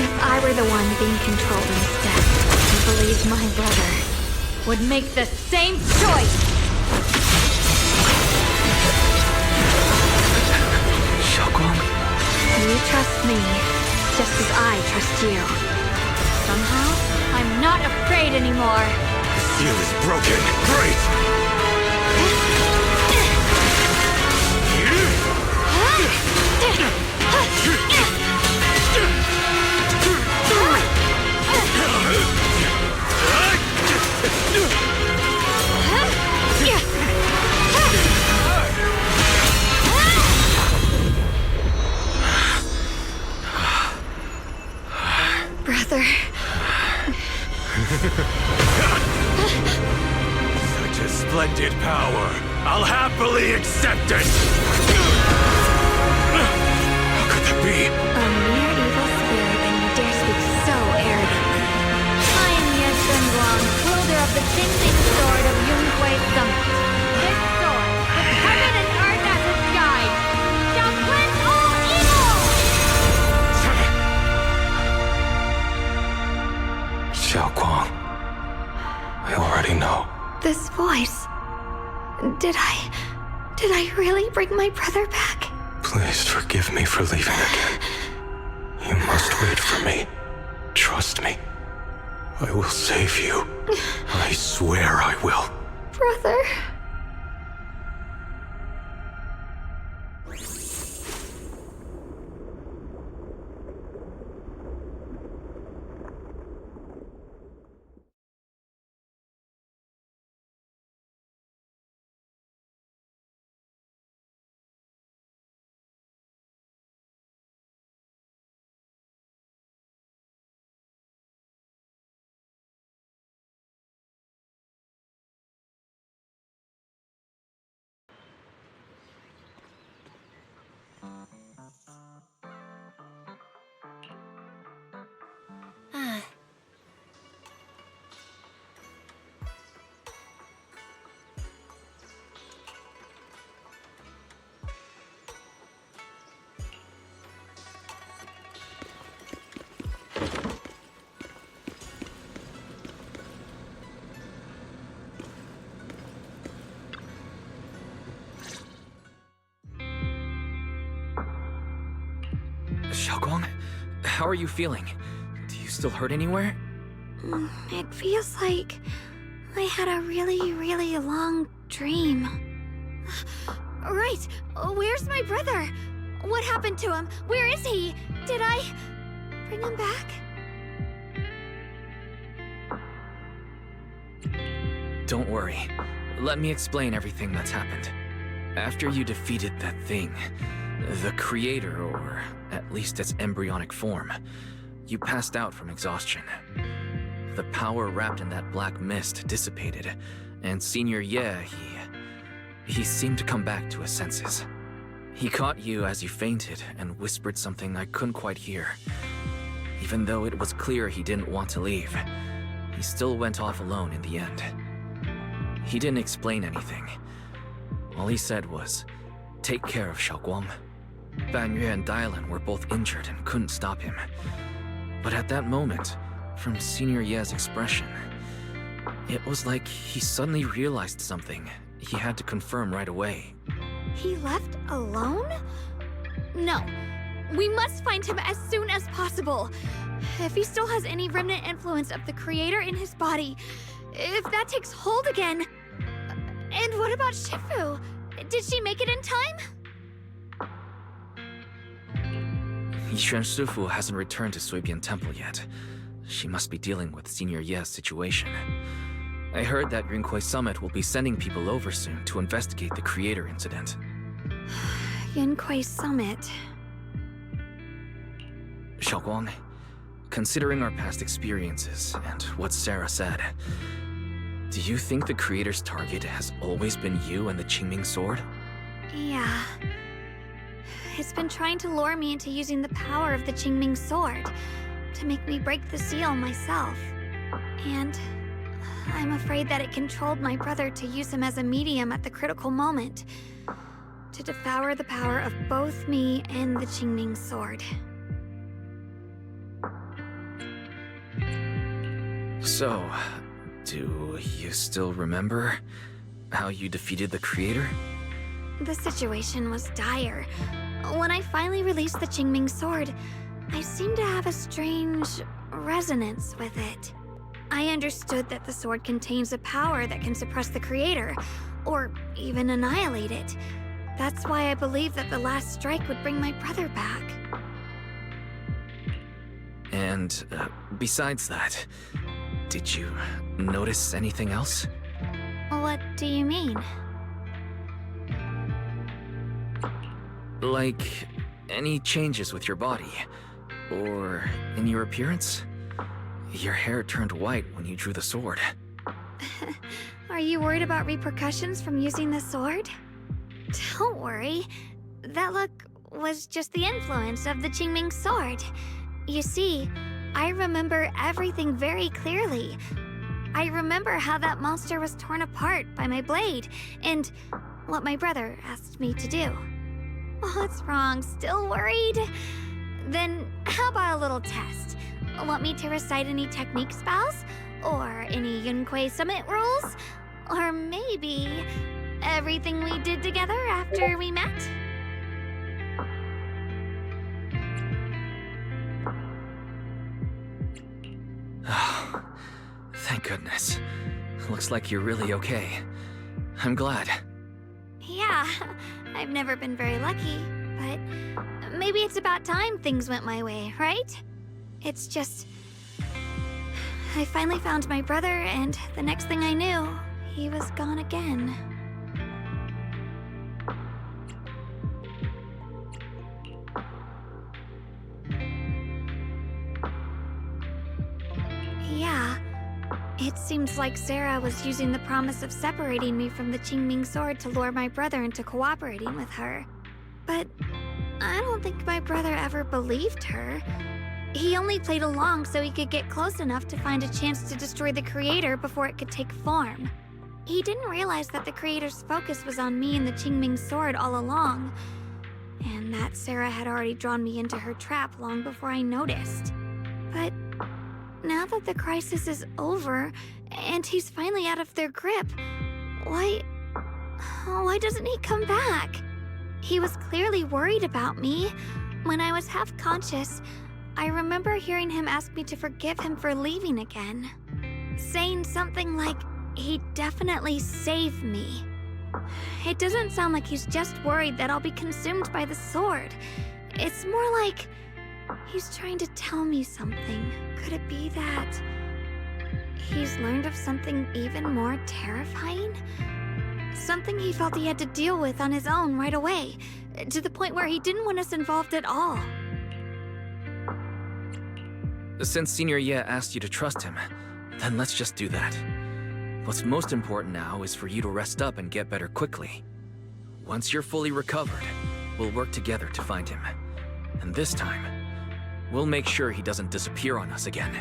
If I were the one being controlled instead, I believe my brother would make the same choice! Xiaoguang? You trust me, just as I trust you. Somehow, I'm not afraid anymore. The seal is broken. Great! Brother. Such a splendid power. I'll happily accept it. How could that be? A mere evil spirit, and you dare speak so arrogantly. I am Ye Zhenguang, wielder of the Tingling Sword of Yunhui Summit. This sword, with heaven and earth as its guide, shall cleanse all evil! Xiaoguang, I already know. This voice... Did I really bring my brother back? Please forgive me for leaving again. You must wait for me. Trust me. I will save you. I swear I will. Brother... Xiaoguang, how are you feeling? Do you still hurt anywhere? It feels like I had a really, really long dream. Right! Where's my brother? What happened to him? Where is he? Did I bring him back? Don't worry. Let me explain everything that's happened. After you defeated that thing, the creator, or at least its embryonic form, you passed out from exhaustion. The power wrapped in that black mist dissipated, and Senior Ye, he seemed to come back to his senses. He caught you as you fainted and whispered something I couldn't quite hear. Even though it was clear he didn't want to leave, he still went off alone in the end. He didn't explain anything. All he said was, "Take care of Xiaoguang." Banyue and Dailin were both injured and couldn't stop him. But at that moment, from Senior Ye's expression, it was like he suddenly realized something he had to confirm right away. He left alone? No. We must find him as soon as possible. If he still has any remnant influence of the creator in his body, if that takes hold again... And what about Shifu? Did she make it in time? Yixuan Shifu hasn't returned to Suibian Temple yet. She must be dealing with Senior Ye's situation. I heard that Yunhui Summit will be sending people over soon to investigate the creator incident. Yunhui Summit... Xiaoguang, considering our past experiences and what Sarah said, Do you think the creator's target has always been you and the Qingming sword? Yeah. It's been trying to lure me into using the power of the Qingming sword to make me break the seal myself. And I'm afraid that it controlled my brother to use him as a medium at the critical moment, to devour the power of both me and the Qingming sword. So, do you still remember how you defeated the creator? The situation was dire. When I finally released the Qingming sword, I seemed to have a strange resonance with it. I understood that the sword contains a power that can suppress the creator, or even annihilate it. That's why I believed that the last strike would bring my brother back. And besides that, did you notice anything else? What do you mean? Like, any changes with your body? Or in your appearance? Your hair turned white when you drew the sword. Are you worried about repercussions from using the sword? Don't worry. That look was just the influence of the Qingming sword. You see, I remember everything very clearly. I remember how that monster was torn apart by my blade, and what my brother asked me to do. What's wrong? Still worried? Then how about a little test? Want me to recite any technique spells? Or any Yunquei Summit rules? Or maybe everything we did together after we met? Oh, thank goodness. Looks like you're really okay. I'm glad. Yeah, I've never been very lucky, but maybe it's about time things went my way, right? It's just... I finally found my brother, and the next thing I knew, he was gone again. Yeah, it seems like Sarah was using the promise of separating me from the Qingming sword to lure my brother into cooperating with her. But I don't think my brother ever believed her. He only played along so he could get close enough to find a chance to destroy the creator before it could take form. He didn't realize that the creator's focus was on me and the Qingming sword all along, and that Sarah had already drawn me into her trap long before I noticed. But now that the crisis is over, and he's finally out of their grip, why doesn't he come back? He was clearly worried about me. When I was half conscious, I remember hearing him ask me to forgive him for leaving again, saying something like, he'd definitely save me. It doesn't sound like he's just worried that I'll be consumed by the sword. It's more like he's trying to tell me something. Could it be that he's learned of something even more terrifying? Something he felt he had to deal with on his own right away, to the point where he didn't want us involved at all. Since Senior Ye asked you to trust him, then let's just do that. What's most important now is for you to rest up and get better quickly. Once you're fully recovered, we'll work together to find him. And this time, we'll make sure he doesn't disappear on us again.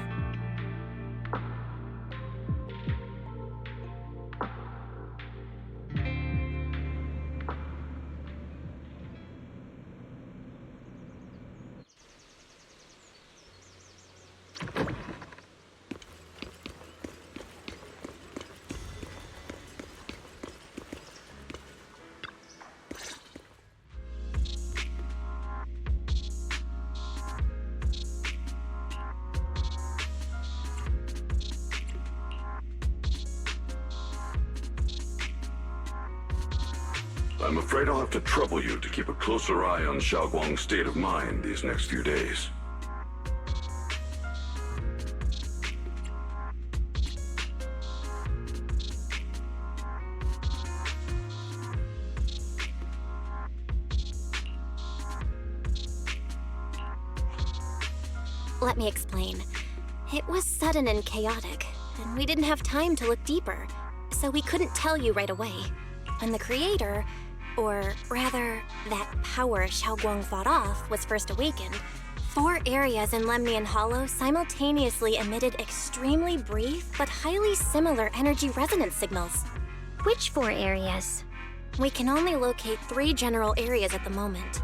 I'm afraid I'll have to trouble you to keep a closer eye on Xiaoguang's state of mind these next few days. Let me explain. It was sudden and chaotic. and we didn't have time to look deeper, so we couldn't tell you right away. When the creator, or rather, that power Xiaoguang fought off, was first awakened, 4 areas in Lemnian Hollow simultaneously emitted extremely brief but highly similar energy resonance signals. Which 4 areas? We can only locate 3 general areas at the moment.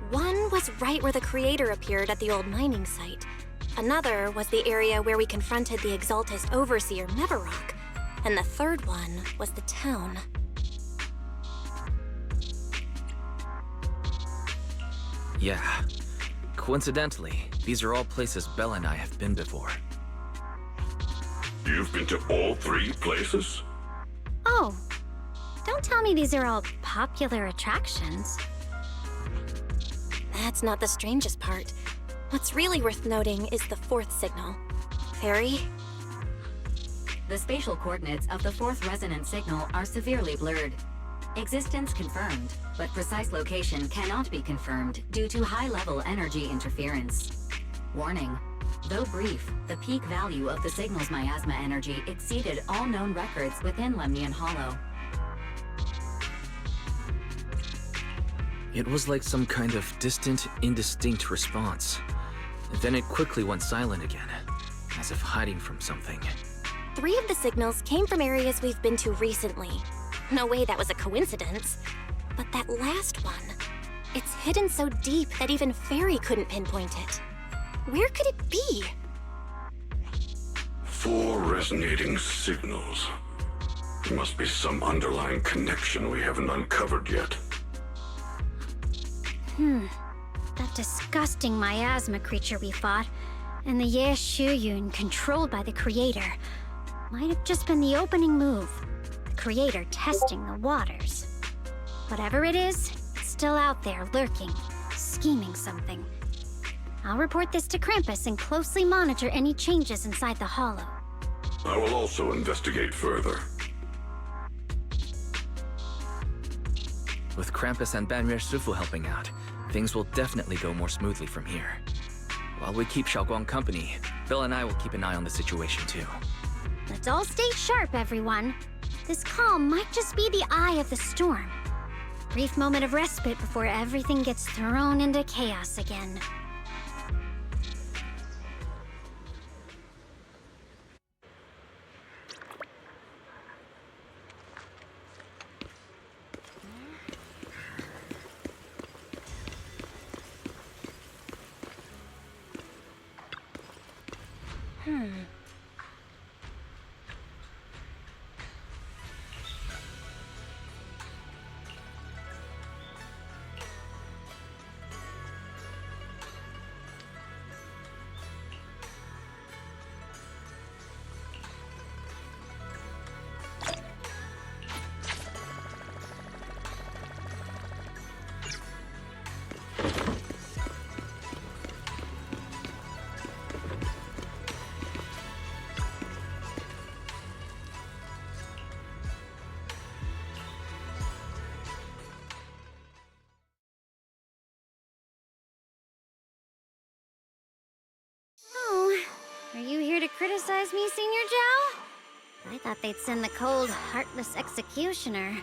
One was right where the creator appeared at the old mining site. Another was the area where we confronted the Exaltist Overseer Mevarok. And the third one was the town. Yeah. Coincidentally, these are all places Bella and I have been before. You've been to all 3 places? Oh, don't tell me these are all popular attractions. That's not the strangest part. What's really worth noting is the 4th signal. Fairy? The spatial coordinates of the 4th resonance signal are severely blurred. Existence confirmed, but precise location cannot be confirmed due to high-level energy interference. Warning. Though brief, the peak value of the signal's miasma energy exceeded all known records within Lemnian Hollow. It was like some kind of distant, indistinct response. Then it quickly went silent again, as if hiding from something. 3 of the signals came from areas we've been to recently. No way that was a coincidence. But that last one, it's hidden so deep that even Fairy couldn't pinpoint it. Where could it be? 4 resonating signals. There must be some underlying connection we haven't uncovered yet. That disgusting miasma creature we fought, and the Ye Shuyun controlled by the Creator, might have just been the opening move. The Creator testing the waters. Whatever it is, it's still out there lurking, scheming something. I'll report this to Krampus and closely monitor any changes inside the Hollow. I will also investigate further. With Krampus and Banrier Sufu helping out, things will definitely go more smoothly from here. While we keep Xiaoguang company, Bill and I will keep an eye on the situation too. Let's all stay sharp, everyone. This calm might just be the eye of the storm. Brief moment of respite before everything gets thrown into chaos again. Are you here to criticize me, Senior Zhao? I thought they'd send the cold, heartless executioner.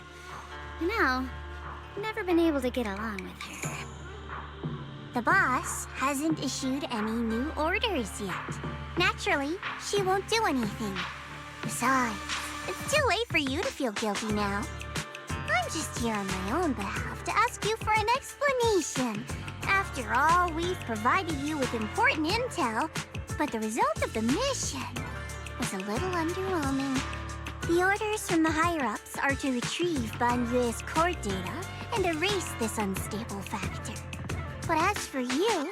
You know, never been able to get along with her. The boss hasn't issued any new orders yet. Naturally, she won't do anything. Besides, it's too late for you to feel guilty now. I'm just here on my own behalf to ask you for an explanation. After all, we've provided you with important intel, but the result of the mission was a little underwhelming. The orders from the higher-ups are to retrieve Banyue's core data and erase this unstable factor. But as for you,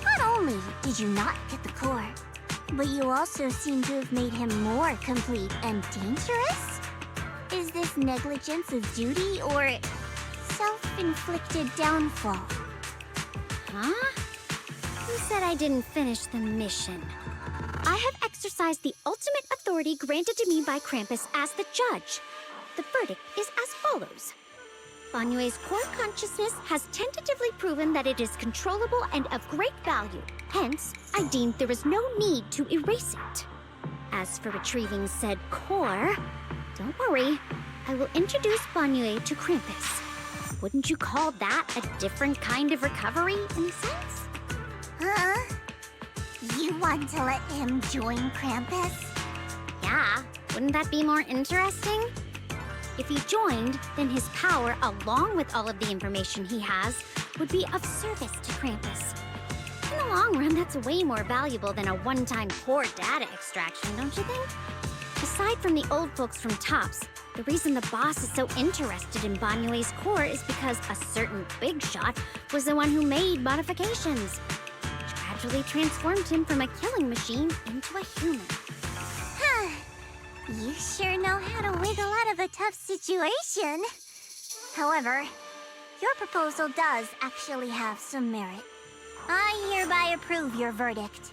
not only did you not get the core, but you also seem to have made him more complete and dangerous? Is this negligence of duty or self-inflicted downfall? Huh? Who said I didn't finish the mission? I have exercised the ultimate authority granted to me by Krampus as the judge. The verdict is as follows. Banyue's core consciousness has tentatively proven that it is controllable and of great value. Hence, I deemed there is no need to erase it. As for retrieving said core, don't worry. I will introduce Banyue to Krampus. Wouldn't you call that a different kind of recovery, in a sense? Huh? You want to let him join Krampus? Yeah, wouldn't that be more interesting? If he joined, then his power, along with all of the information he has, would be of service to Krampus. In the long run, that's way more valuable than a one-time core data extraction, don't you think? Aside from the old folks from TOPS, the reason the boss is so interested in Banyue's core is because a certain big shot was the one who made modifications, which gradually transformed him from a killing machine into a human. Huh. You sure know how to wiggle out of a tough situation. However, your proposal does actually have some merit. I hereby approve your verdict.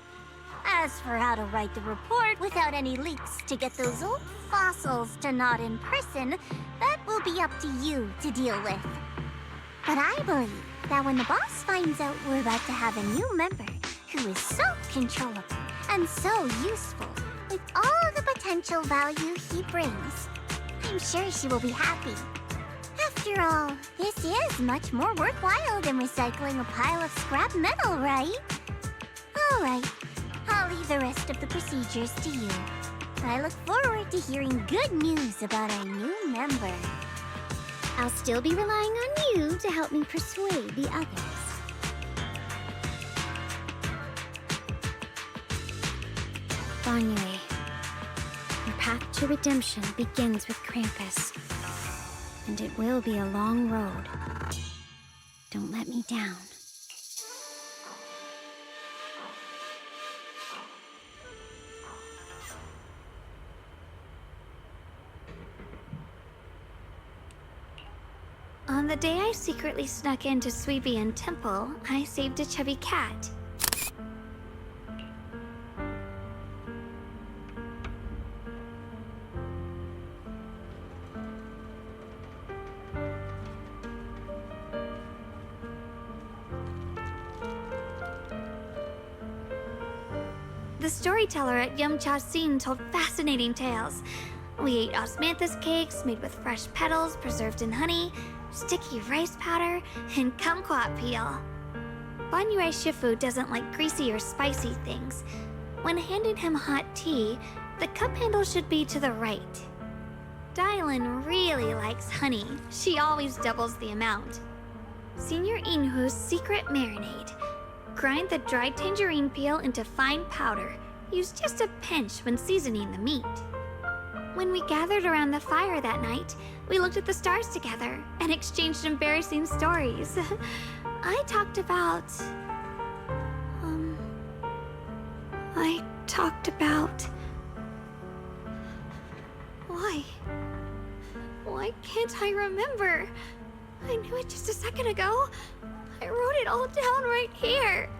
As for how to write the report without any leaks to get those old fossils to nod in person, that will be up to you to deal with. But I believe that when the boss finds out we're about to have a new member who is so controllable and so useful with all of the potential value he brings, I'm sure she will be happy. After all, this is much more worthwhile than recycling a pile of scrap metal, right? All right. I'll leave the rest of the procedures to you. I look forward to hearing good news about our new member. I'll still be relying on you to help me persuade the others. Banyue, your path to redemption begins with Krampus. And it will be a long road. Don't let me down. On the day I secretly snuck into Suibian Temple, I saved a chubby cat. The storyteller at Yumcha Scene told fascinating tales. We ate osmanthus cakes made with fresh petals preserved in honey, sticky rice powder, and kumquat peel. Banyue Shifu doesn't like greasy or spicy things. When handing him hot tea, the cup handle should be to the right. Dylan really likes honey. She always doubles the amount. Senior Inhu's secret marinade. Grind the dried tangerine peel into fine powder. Use just a pinch when seasoning the meat. When we gathered around the fire that night, we looked at the stars together and exchanged embarrassing stories. I talked about... Why can't I remember? I knew it just a second ago. I wrote it all down right here.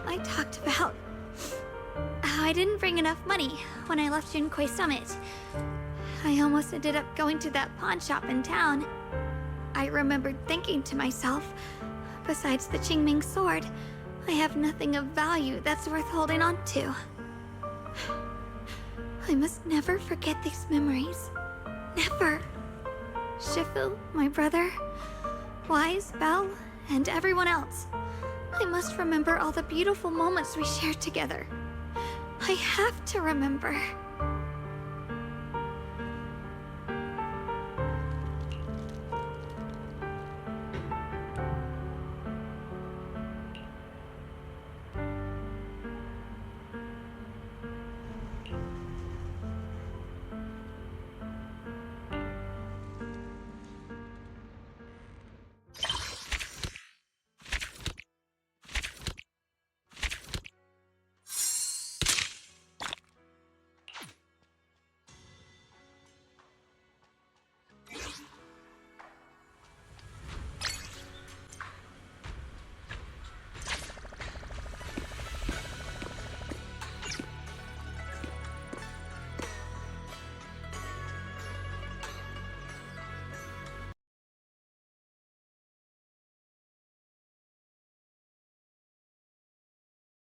I talked about how I didn't bring enough money when I left Junkoi Summit. I almost ended up going to that pawn shop in town. I remembered thinking to myself, besides the Qingming sword, I have nothing of value that's worth holding on to. I must never forget these memories. Never. Shifu, my brother, Wise, Belle, and everyone else. I must remember all the beautiful moments we shared together. I have to remember.